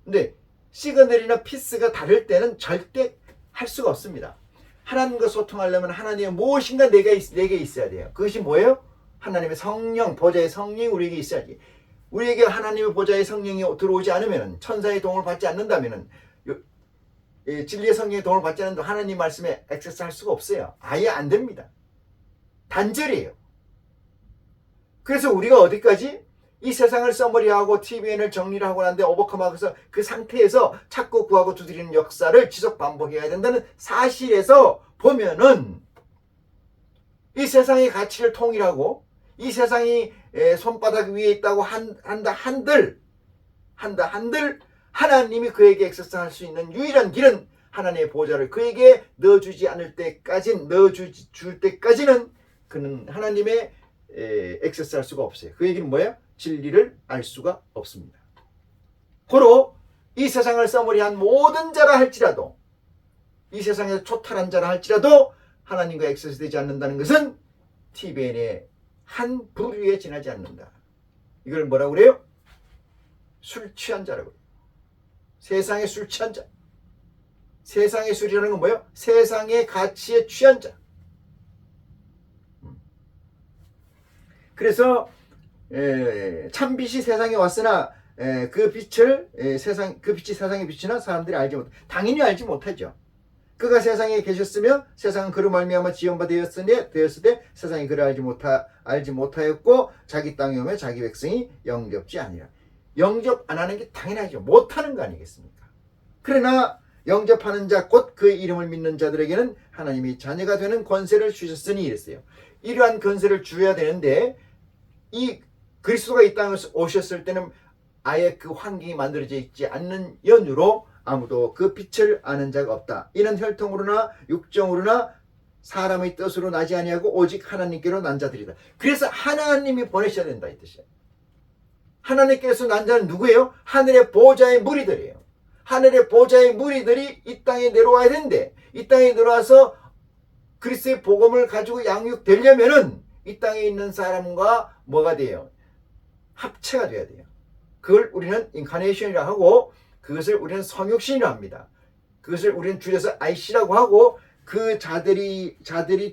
근데 시그널이나 피스가 다를 때는 절대 할 수가 없습니다. 하나님과 소통하려면 하나님의 무엇인가 내게 있어야 돼요. 그것이 뭐예요? 하나님의 성령, 보좌의 성령이 우리에게 있어야지. 우리에게 하나님의 보좌의 성령이 들어오지 않으면 천사의 도움을 받지 않는다면 진리의 성령의 도움을 받지 않는다면 하나님 말씀에 액세스할 수가 없어요. 아예 안 됩니다. 단절이에요. 그래서 우리가 어디까지? 이 세상을 써머리하고 TVN을 정리를 하고 난데 오버컴하고서 그 상태에서 찾고 구하고 두드리는 역사를 지속 반복해야 된다는 사실에서 보면은 이 세상의 가치를 통일하고 이 세상이 손바닥 위에 있다고 한다 한들 하나님이 그에게 액세스할 수 있는 유일한 길은 하나님의 보좌를 그에게 넣어주지 않을 때까지는 넣어줄 때까지는 그는 하나님의 액세스할 수가 없어요. 그 얘기는 뭐예요? 진리를 알 수가 없습니다. 고로 이 세상을 써머리한 모든 자라 할지라도 이 세상에서 초탈한 자라 할지라도 하나님과 액세스되지 않는다는 것은 TVN의 한 부류에 지나지 않는다. 이걸 뭐라고 그래요? 술 취한 자라고 그래요. 세상에 술 취한 자. 세상의 술이라는 건 뭐예요? 세상의 가치에 취한 자. 그래서 참빛이 세상에 왔으나 그 빛이 세상에 비치나 사람들이 알지 못. 당연히 알지 못하죠. 그가 세상에 계셨으며 세상은 그로 말미암아 지은 바 되었을 때 세상이 그를 알지 못하였고 자기 땅에 오며 자기 백성이 영접지 아니라. 영접 안 하는 게 당연하죠. 못하는 거 아니겠습니까? 그러나 영접하는 자 곧 그 이름을 믿는 자들에게는 하나님이 자녀가 되는 권세를 주셨으니 이랬어요. 이러한 권세를 주어야 되는데 이 그리스도가 이 땅에 오셨을 때는 아예 그 환경이 만들어져 있지 않는 연유로 아무도 그 빛을 아는 자가 없다. 이는 혈통으로나 육정으로나 사람의 뜻으로 나지 아니하고 오직 하나님께로 난 자들이다. 그래서 하나님이 보내셔야 된다 이 뜻이에요. 하나님께서 난 자는 누구예요? 하늘의 보좌의 무리들이에요. 하늘의 보좌의 무리들이 이 땅에 내려와야 되는데 이 땅에 내려와서 그리스도의 복음을 가지고 양육되려면은 이 땅에 있는 사람과 뭐가 돼요? 합체가 돼야 돼요. 그걸 우리는 인카네이션이라고 하고 그것을 우리는 성육신이라고 합니다. 그것을 우리는 줄여서 IC라고 하고 그 자들이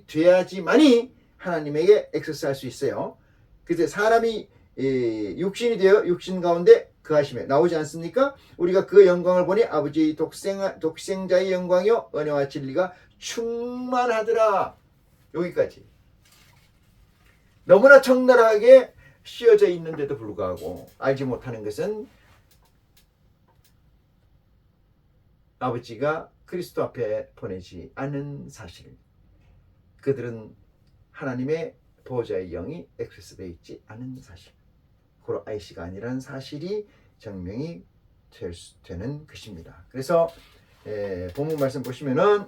돼야지만이 하나님에게 액세스할 수 있어요. 그래서 사람이 육신이 되어 육신 가운데 그하심에 나오지 않습니까? 우리가 그 영광을 보니 아버지의 독생자의 영광이요 은혜와 진리가 충만하더라. 여기까지. 너무나 적나라하게 씌어져 있는데도 불구하고 알지 못하는 것은 아버지가 그리스도 앞에 보내지 않은 사실. 그들은 하나님의 보호자의 영이 액세스되어 있지 않은 사실. 고로 IC가 아니라는 사실이 증명이 되는 것입니다. 그래서 본문 말씀 보시면은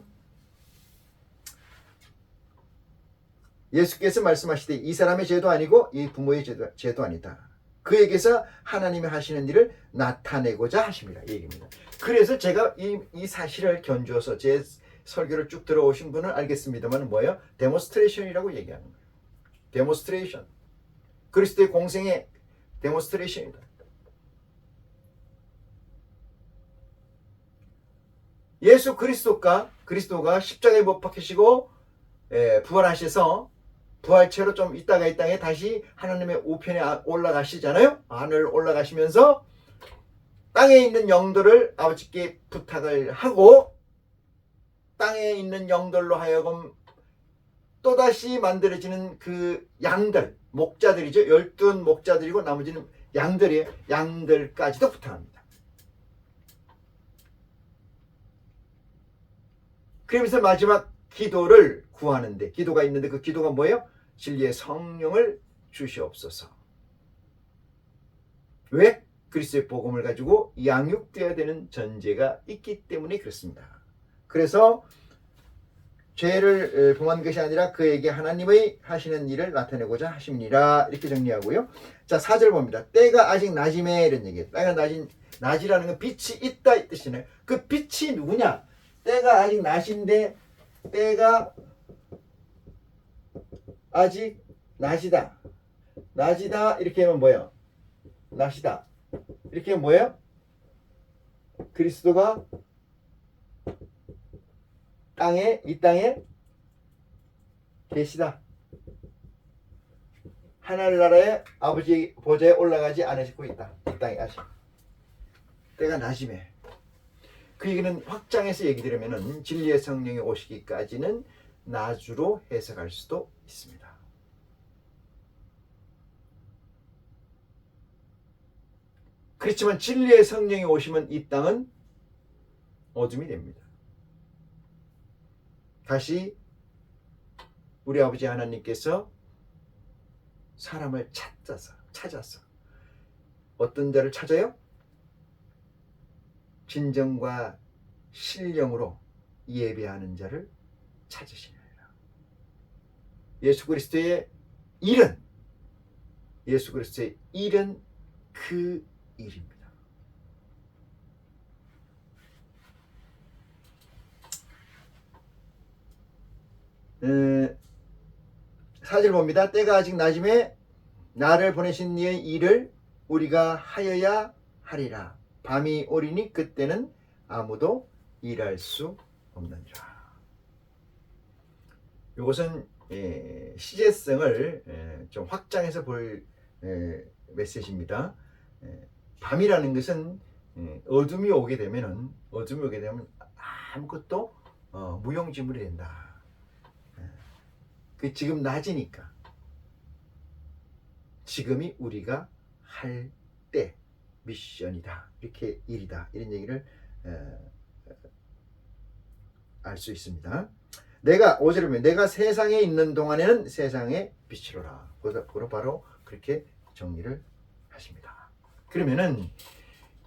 예수께서 말씀하시되 이 사람의 죄도 아니고 이 부모의 죄도 아니다. 그에게서 하나님이 하시는 일을 나타내고자 하십니다. 이 얘기입니다. 그래서 제가 이 사실을 견주어서 제 설교를 쭉 들어오신 분은 알겠습니다만 뭐예요? 데모스트레이션이라고 얘기하는 거예요. 데모스트레이션. 그리스도의 공생의 데모스트레이션이다. 예수 그리스도가 십자가에 못 박히시고 부활하셔서 부활체로 좀 있다가 이 땅에 다시 하나님의 우편에 올라가시잖아요. 하늘 올라가시면서 땅에 있는 영들을 아버지께 부탁을 하고 땅에 있는 영들로 하여금 또다시 만들어지는 그 양들, 목자들이죠. 12 목자들이고 나머지는 양들이에요. 양들까지도 부탁합니다. 그러면서 마지막 기도를 구하는데, 기도가 있는데 그 기도가 뭐예요? 진리의 성령을 주시옵소서. 왜? 그리스도의 복음을 가지고 양육되어야 되는 전제가 있기 때문에 그렇습니다. 그래서 죄를 범한 것이 아니라 그에게 하나님의 하시는 일을 나타내고자 하십니다. 이렇게 정리하고요. 자, 4절 봅니다. 때가 아직 낮임에, 이런 얘기예요. 때가 낮이라는 건 빛이 있다 이 뜻이네요. 그 빛이 누구냐? 때가 아직 낮인데 때가 아직 낮이다. 낮이다 이렇게 하면 뭐예요? 낮이다. 이렇게 하면 뭐예요? 그리스도가 이 땅에 계시다. 하늘나라의 아버지 보좌에 올라가지 않으시고 있다. 이 땅에 아직. 때가 낮임에. 그 얘기는 확장해서 얘기 드리면은 진리의 성령이 오시기까지는 나주로 해석할 수도 있습니다. 그렇지만 진리의 성령이 오시면 이 땅은 어둠이 됩니다. 다시 우리 아버지 하나님께서 사람을 찾아서 어떤 자를 찾아요? 진정과 신령으로 예배하는 자를 찾으시느니라. 예수 그리스도의 일은 그 일입니다. 사절 봅니다. 때가 아직 낮음에 나를 보내신 이의 일을 우리가 하여야 하리라. 밤이 오리니 그때는 아무도 일할 수 없느니라. 이것은 시제성을 좀 확장해서 볼 메시지입니다. 밤이라는 것은 어둠이 오게 되면 아무것도 무용지물이 된다. 그 지금 낮이니까 지금이 우리가 할 때 미션이다. 이렇게 일이다. 이런 얘기를 알 수 있습니다. 5절에 보면 내가 세상에 있는 동안에는 세상의 빛이로라. 바로 그렇게 정리를 하십니다. 그러면은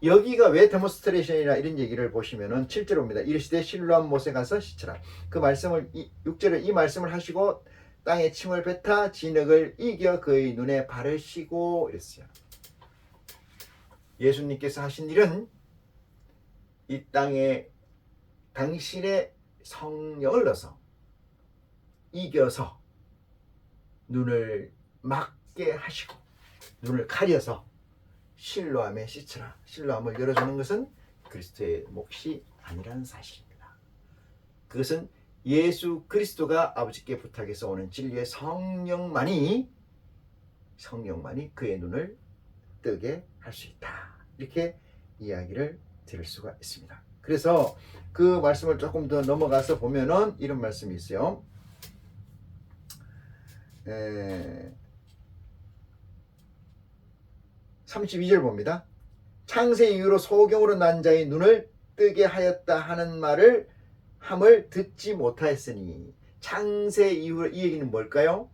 여기가 왜 데몬스트레이션이라 이런 얘기를 보시면은 7절 옵니다. 이르시되 실로암 못에 가서 씻으라. 그 말씀을 6절에 이 말씀을 하시고 땅에 침을 뱉어 진흙을 이겨 그의 눈에 바르시고 이랬어요. 예수님께서 하신 일은 이 땅에 당신의 성령을 넣어서 이겨서 눈을 막게 하시고 눈을 가려서 실로암에 씻으라. 실로암을 열어주는 것은 그리스도의 몫이 아니라는 사실입니다. 그것은 예수 그리스도가 아버지께 부탁해서 오는 진리의 성령만이 그의 눈을 뜨게 할 수 있다. 이렇게 이야기를 들을 수가 있습니다. 그래서 그 말씀을 조금 더 넘어가서 보면은 이런 말씀이 있어요. 32절 봅니다. 창세 이후로 소경으로 난 자의 눈을 뜨게 하였다 하는 말을 함을 듣지 못하였으니 창세 이후 이 얘기는 뭘까요?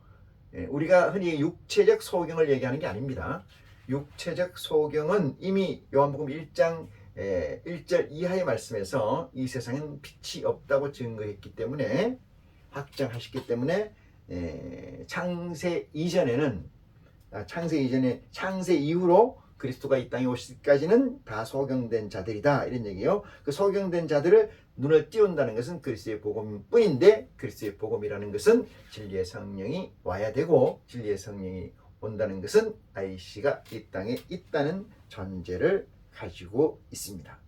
우리가 흔히 육체적 소경을 얘기하는 게 아닙니다. 육체적 소경은 이미 요한복음 1장 1절 이하의 말씀에서 이 세상엔 빛이 없다고 증거했기 때문에 확정하셨기 때문에 창세 이전에 창세 이후로 그리스도가 이 땅에 오시기까지는 다 소경된 자들이다 이런 얘기예요. 그 소경된 자들을 눈을 띄운다는 것은 그리스도의 복음뿐인데 그리스도의 복음이라는 것은 진리의 성령이 와야 되고 진리의 성령이 온다는 것은 IC가 이 땅에 있다는 전제를 가지고 있습니다.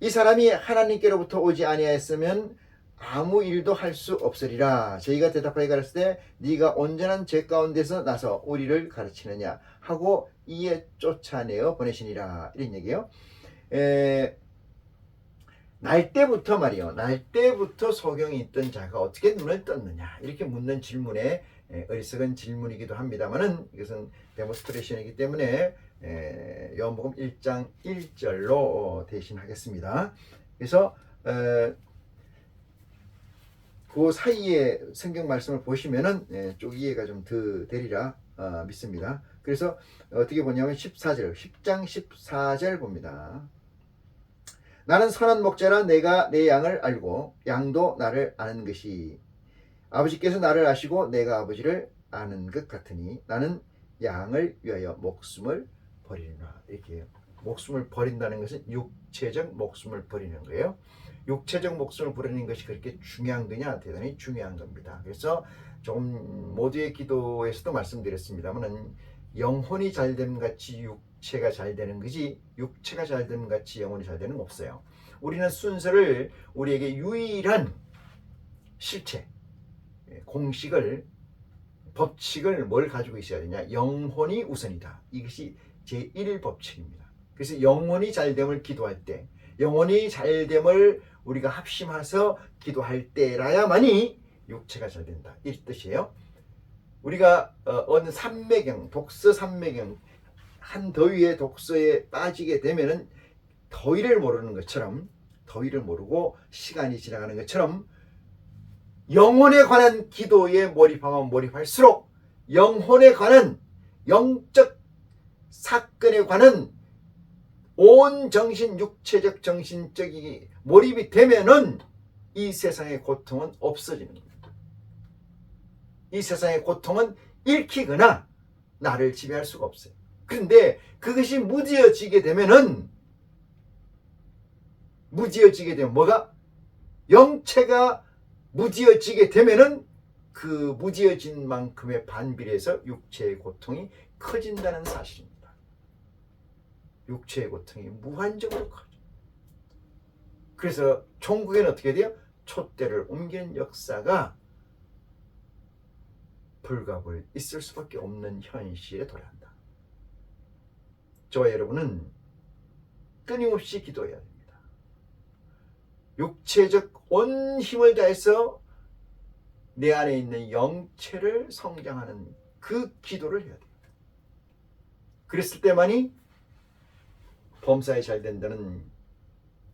이 사람이 하나님께로부터 오지 아니하였으면 아무 일도 할 수 없으리라. 저희가 대답하여 가르칠 때 네가 온전한 죄 가운데서 나서 우리를 가르치느냐 하고 이에 쫓아내어 보내시니라 이런 얘기예요. 날 때부터 말이요. 날 때부터 소경이 있던 자가 어떻게 눈을 떴느냐 이렇게 묻는 질문에 어리석은 질문이기도 합니다만은 이것은 데모스트레이션이기 때문에 요한복음 1장 1절로 대신하겠습니다. 그래서 그 사이에 성경 말씀을 보시면은 좀 이해가 좀 더 되리라 믿습니다. 그래서 어떻게 보냐면 10장 14절 봅니다. 나는 선한 목자라 내가 내 양을 알고 양도 나를 아는 것이 아버지께서 나를 아시고 내가 아버지를 아는 것 같으니 나는 양을 위하여 목숨을 버리리라. 이렇게 목숨을 버린다는 것은 육체적 목숨을 버리는 거예요. 육체적 목숨을 버리는 것이 그렇게 중요한 거냐? 대단히 중요한 겁니다. 그래서 조금 모두의 기도에서도 말씀드렸습니다만 영혼이 잘됨 같이 육체가 잘 되는 거지 육체가 잘됨 같이 영혼이 잘 되는 거 없어요. 우리는 순서를 우리에게 유일한 실체, 공식을 법칙을 뭘 가지고 있어야 되냐? 영혼이 우선이다. 이것이 제1법칙입니다. 그래서 영혼이 잘됨을 기도할 때 영혼이 잘됨을 우리가 합심해서 기도할 때라야만이 육체가 잘 된다. 이 뜻이에요. 우리가 어느 삼매경, 독서 삼매경 한 더위에 독서에 빠지게 되면은 더위를 모르는 것처럼 더위를 모르고 시간이 지나가는 것처럼 영혼에 관한 기도에 몰입하면 몰입할수록 영혼에 관한 영적 사건에 관한 온 정신, 육체적, 정신적이 몰입이 되면은 이 세상의 고통은 없어지는 겁니다. 이 세상의 고통은 읽히거나 나를 지배할 수가 없어요. 그런데 그것이 무뎌지게 되면 뭐가? 영체가 무뎌지게 되면은 그 무뎌진 만큼의 반비례해서 육체의 고통이 커진다는 사실입니다. 육체의 고통이 무한적으로 커져. 그래서 종국에는 어떻게 돼요? 촛대를 옮기는 역사가 불가불 있을 수밖에 없는 현실에 도래한다. 저와 여러분은 끊임없이 기도해야 됩니다. 육체적 온 힘을 다해서 내 안에 있는 영체를 성장하는 그 기도를 해야 돼요. 그랬을 때만이 범사에 잘 된다는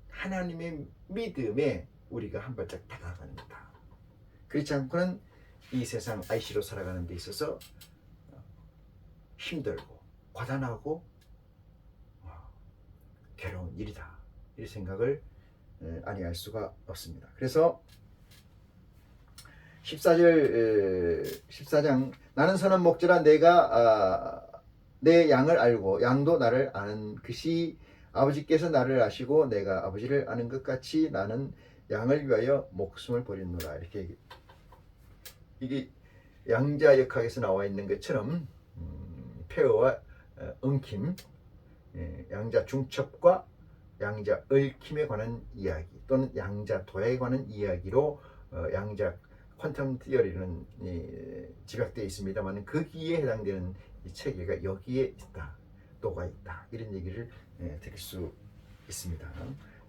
하나님의 믿음에 우리가 한 발짝 다가갑니다. 그렇지 않고는 이 세상 IC로 살아가는 데 있어서 힘들고 과단하고 괴로운 일이다. 이 생각을 아니할 수가 없습니다. 그래서 14장 나는 선한 목자라 내가 내 양을 알고 양도 나를 아는 것이 아버지께서 나를 아시고 내가 아버지를 아는 것 같이 나는 양을 위하여 목숨을 버리노라. 이렇게 이게 양자 역학에서 나와 있는 것처럼 폐허와 엉킴, 양자 중첩과 양자 얽힘에 관한 이야기 또는 양자 도약에 관한 이야기로 양자 퀀텀 티어리는 집약되어 있습니다만 거기에 해당되는 이 체계가 여기에 있다, 녹아 있다 이런 얘기를 드릴 수 있습니다.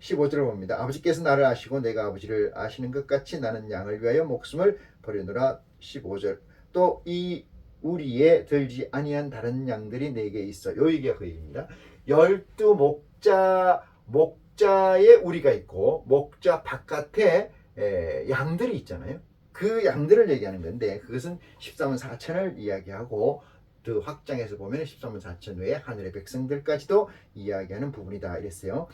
15절을 봅니다. 아버지께서 나를 아시고 내가 아버지를 아시는 것 같이 나는 양을 위하여 목숨을 버리노라. 15절 또 이 우리에 들지 아니한 다른 양들이 내게 있어. 요 얘기가 그 얘기입니다. 12 목자에 우리가 있고 목자 바깥에 양들이 있잖아요. 그 양들을 얘기하는 건데 그것은 13만 4천을 이야기하고 더 확장해서 보면 13만 4천 외에 하늘의 백성들까지도 이야기하는 부분이다 이랬어요.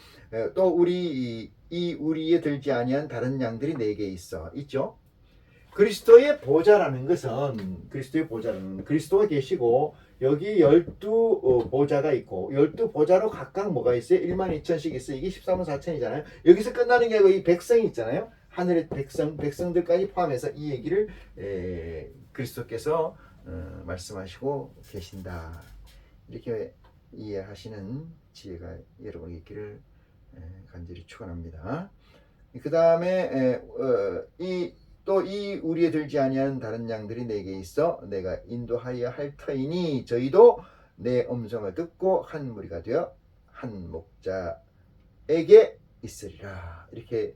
또 우리에 들지 아니한 다른 양들이 네개 있죠. 그리스도의 보좌라는 것은 그리스도가 계시고 여기 12보좌가 있고 12보좌로 각각 뭐가 있어요? 1만 2천씩 있어요. 이게 14만 4천이잖아요. 여기서 끝나는 게 아니고 이 백성이 있잖아요. 하늘의 백성들까지 포함해서 이 얘기를 그리스도께서 말씀하시고 계신다. 이렇게 이해하시는 지혜가 여러분에게 있기를 간절히 축원합니다. 그 다음에 이 우리에 들지 아니하는 다른 양들이 내게 있어 내가 인도하여 할 터이니 저희도 내 음성을 듣고 한 무리가 되어 한 목자에게 있으리라. 이렇게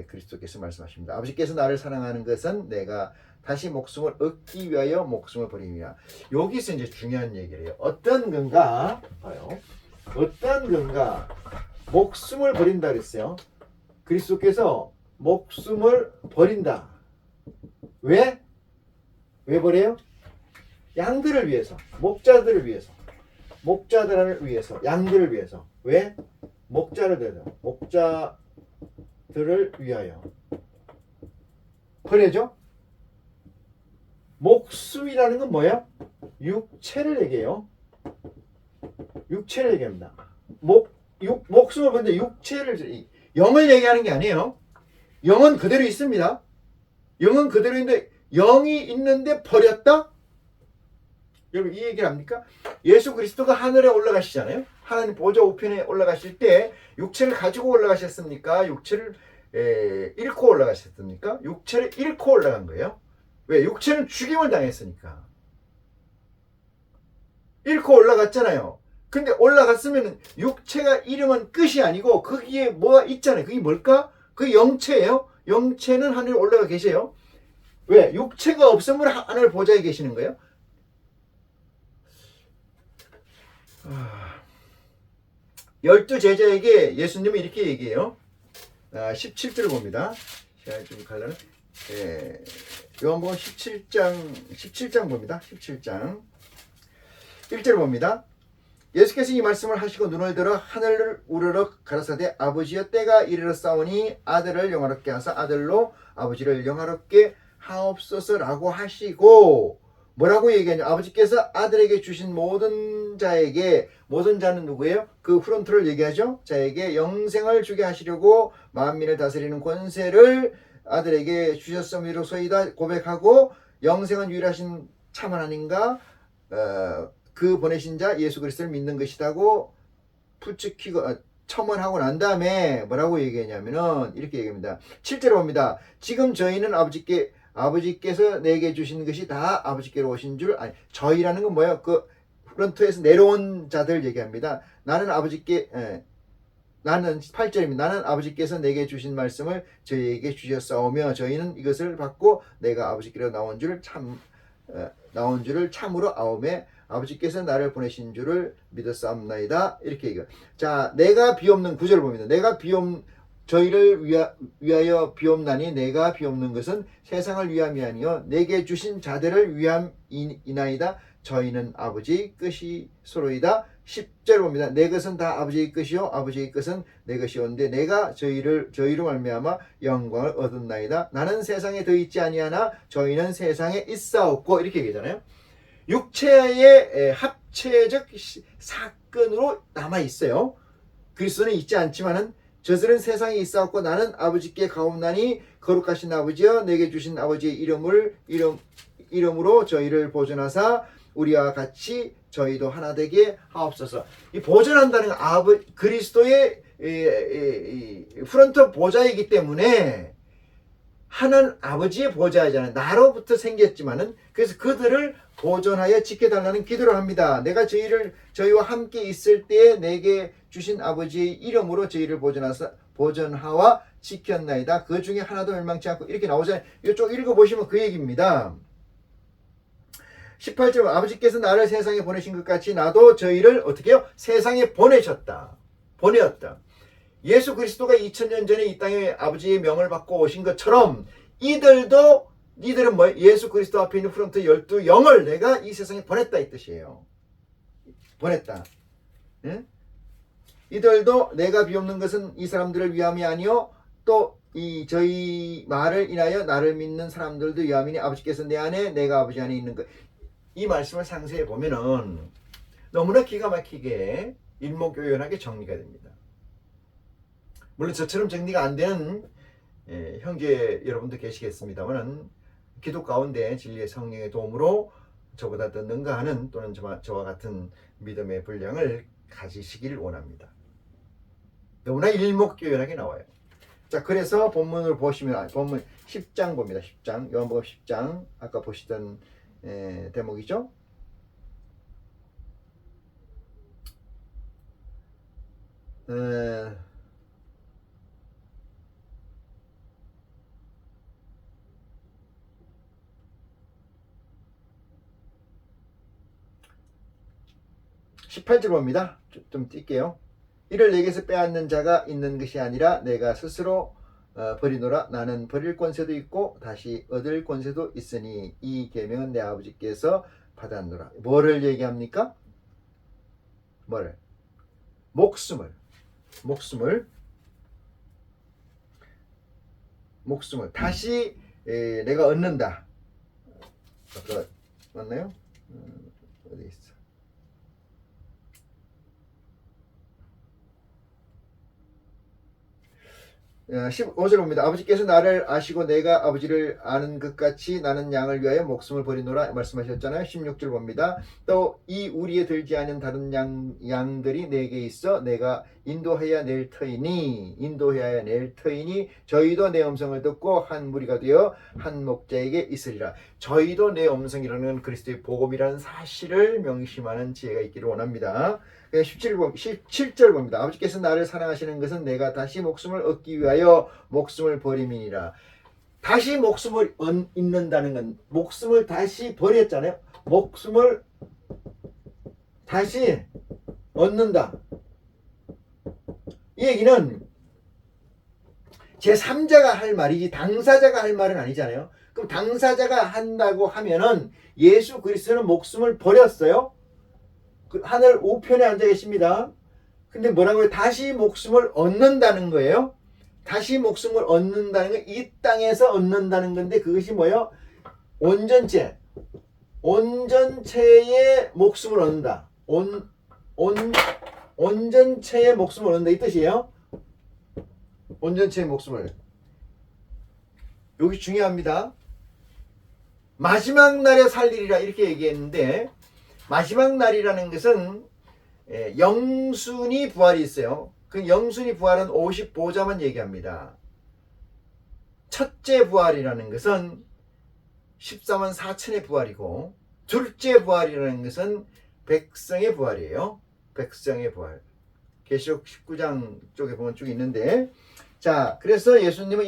그리스도께서 말씀하십니다. 아버지께서 나를 사랑하는 것은 내가 다시 목숨을 얻기 위하여 목숨을 버림이라. 여기서 이제 중요한 얘기를 해요. 어떤 건가 봐요. 어떤 건가 목숨을 버린다 그랬어요. 그리스도께서 목숨을 버린다. 왜? 왜 버려요? 양들을 위해서, 목자들을 위해서, 양들을 위해서. 왜? 목자들을 위하여 버려죠? 목숨이라는 건 뭐예요? 육체를 얘기해요. 육체를 얘기합니다. 목숨을 버는데 육체를, 영을 얘기하는 게 아니에요. 영은 그대로 있습니다. 영은 그대로 있는데 영이 있는데 버렸다? 여러분 이 얘기를 합니까? 예수 그리스도가 하늘에 올라가시잖아요. 하나님 보좌 우편에 올라가실 때 육체를 가지고 올라가셨습니까? 육체를 잃고 올라가셨습니까? 육체를 잃고 올라간 거예요. 왜? 육체는 죽임을 당했으니까. 잃고 올라갔잖아요. 근데 올라갔으면 육체가 잃으면 끝이 아니고 거기에 뭐가 있잖아요. 그게 뭘까? 그게 영체예요. 영체는 하늘에 올라가 계세요. 왜? 육체가 없으면 하늘 보좌에 계시는 거예요. 12제자에게 예수님은 이렇게 얘기해요. 17절을 봅니다. 시간이 좀 가려나? 요한복음 17장 봅니다. 17장 1절 봅니다. 예수께서 이 말씀을 하시고 눈을 들어 하늘을 우러러 가라사대 아버지여 때가 이르렀사오니 아들을 영화롭게 하사 아들로 아버지를 영화롭게 하옵소서라고 하시고 뭐라고 얘기하냐? 아버지께서 아들에게 주신 모든 자에게, 모든 자는 누구예요? 그 프론트를 얘기하죠. 자에게 영생을 주게 하시려고 만민을 다스리는 권세를 아들에게 주셨음이로소이다 고백하고 영생은 유일하신 참 하나님과 그 보내신 자 예수 그리스도를 믿는 것이라고 부추기고 첨언하고 난 다음에 뭐라고 얘기하냐면은 이렇게 얘기합니다. 7절에 봅니다. 지금 저희는 아버지께서 내게 주신 것이 다 아버지께로 오신 줄 아니, 저희라는 건 뭐예요? 그 프론트에서 내려온 자들 얘기합니다. 나는 8절입니다. 나는 아버지께서 내게 주신 말씀을 저희에게 주셨사오며 저희는 이것을 받고 내가 아버지께로 나온 줄을 참으로 아오매 아버지께서 나를 보내신 줄을 믿었사옵나이다. 이렇게 얘기해요. 자, 내가 비옵는 9절 봅니다. 저희를 위하여 비옵나니 내가 비옵는 것은 세상을 위함이 아니요 내게 주신 자들을 위함이나이다. 저희는 아버지의 뜻이 소로이다. 10절 봅니다. 내 것은 다 아버지의 것이요 아버지의 것은 내 것이온데 내가 저희로 말미암아 영광을 얻었나이다. 나는 세상에 더 있지 아니하나 저희는 세상에 있사옵고 이렇게 얘기하잖아요. 육체의 합체적 사건으로 남아 있어요. 그리스도는 있지 않지만은 저들은 세상에 있사옵고 나는 아버지께 가옵나니 거룩하신 아버지여 내게 주신 아버지의 이름으로 저희를 보존하사 우리와 같이 저희도 하나 되게 하옵소서. 이 보존한다는 건 그리스도의 프론트 보좌이기 때문에 하나는 아버지의 보좌이잖아요. 나로부터 생겼지만은 그래서 그들을 보존하여 지켜달라는 기도를 합니다. 내가 저희와 함께 있을 때에 내게 주신 아버지의 이름으로 저희를 보존하와 지켰나이다. 그 중에 하나도 멸망치 않고 이렇게 나오잖아요. 이쪽 읽어보시면 그 얘기입니다. 18절 아버지께서 나를 세상에 보내신 것 같이 나도 저희를 어떻게 해요? 세상에 보내었다. 예수 그리스도가 2000년 전에 이 땅에 아버지의 명을 받고 오신 것처럼 이들도 이들은 뭐 예수 그리스도 앞에 있는 프론트 12영을 내가 이 세상에 보냈다 이 뜻이에요. 보냈다. 예? 이들도 내가 비옵는 것은 이 사람들을 위함이 아니요 또 이 저희 말을 인하여 나를 믿는 사람들도 위함이니 아버지께서 내 안에 내가 아버지 안에 있는 것. 이 말씀을 상세히 보면은 너무나 기가 막히게 일목요연하게 정리가 됩니다. 물론 저처럼 정리가 안 되는 형제 여러분도 계시겠습니다만은 기도 가운데 진리의 성령의 도움으로 저보다 더 능가하는 또는 저와 같은 믿음의 분량을 가지시기를 원합니다. 너무나 일목요연하게 나와요. 자, 그래서 본문을 보시면 본문 10장 봅니다. 10장 요한복음 10장 아까 보시던 대목이죠. 18절 봅니다. 좀 뛸게요. 이를 내게서 빼앗는 자가 있는 것이 아니라 내가 스스로 버리노라. 나는 버릴 권세도 있고 다시 얻을 권세도 있으니 이 계명은 내 아버지께서 받았노라. 뭐를 얘기합니까? 뭐를? 목숨을 다시 내가 얻는다. 아까 맞나요? 어디 있어? 15절 봅니다. 아버지께서 나를 아시고 내가 아버지를 아는 것 같이 나는 양을 위하여 목숨을 버리노라 말씀하셨잖아요. 16절 봅니다. 또 이 우리에 들지 않은 다른 양들이 내게 있어 내가 인도해야 낼 터이니 저희도 내 음성을 듣고 한 무리가 되어 한 목자에게 있으리라. 저희도 내 음성이라는 그리스도의 복음이라는 사실을 명심하는 지혜가 있기를 원합니다. 17절 봅니다. 아버지께서 나를 사랑하시는 것은 내가 다시 목숨을 얻기 위하여 목숨을 버림이니라. 다시 목숨을 얻는다는 건 목숨을 다시 버렸잖아요. 목숨을 다시 얻는다. 이 얘기는 제3자가 할 말이지 당사자가 할 말은 아니잖아요. 그럼 당사자가 한다고 하면은 예수 그리스도는 목숨을 버렸어요. 하늘 우편에 앉아 계십니다. 근데 뭐라고요? 다시 목숨을 얻는다는 거예요. 다시 목숨을 얻는다는 건 이 땅에서 얻는다는 건데 그것이 뭐예요? 온전체의 목숨을 얻는다. 온전체의 목숨을 얻는다 이 뜻이에요. 온전체의 목숨을. 여기 중요합니다. 마지막 날에 살리리라 이렇게 얘기했는데 마지막 날이라는 것은 영순위 부활이 있어요. 그 영순위 부활은 50보좌만 얘기합니다. 첫째 부활이라는 것은 14만 4천의 부활이고 둘째 부활이라는 것은 백성의 부활이에요. 백성의 부활. 계시록 19장 쪽에 보면 쭉 있는데 자, 그래서 예수님은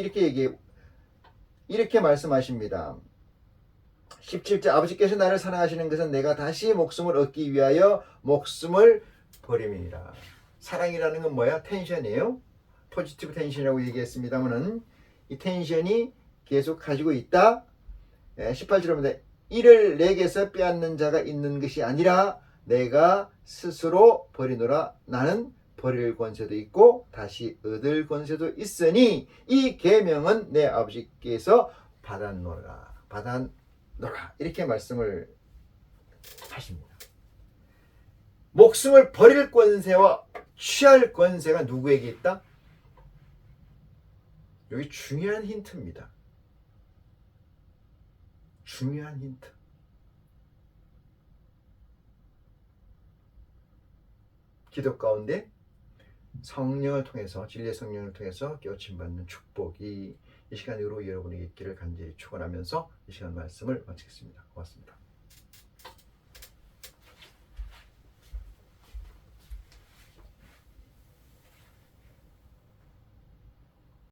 이렇게 말씀하십니다. 17절 아버지께서 나를 사랑하시는 것은 내가 다시 목숨을 얻기 위하여 목숨을 버림이니라. 사랑이라는 건 뭐야? 텐션이에요. 포지티브 텐션이라고 얘기했습니다만은 이 텐션이 계속 가지고 있다. 18절입니다. 이를 내게서 빼앗는 자가 있는 것이 아니라 내가 스스로 버리노라. 나는 버릴 권세도 있고 다시 얻을 권세도 있으니 이 계명은 내 아버지께서 받았노라. 이렇게 말씀을 하십니다. 목숨을 버릴 권세와 취할 권세가 누구에게 있다? 여기 중요한 힌트입니다. 중요한 힌트. 기도 가운데 성령을 통해서 진리의 성령을 통해서 깨우침받는 축복이 이 시간으로 여러분에게 있기를 간절히 축원하면서 이 시간 말씀을 마치겠습니다. 고맙습니다.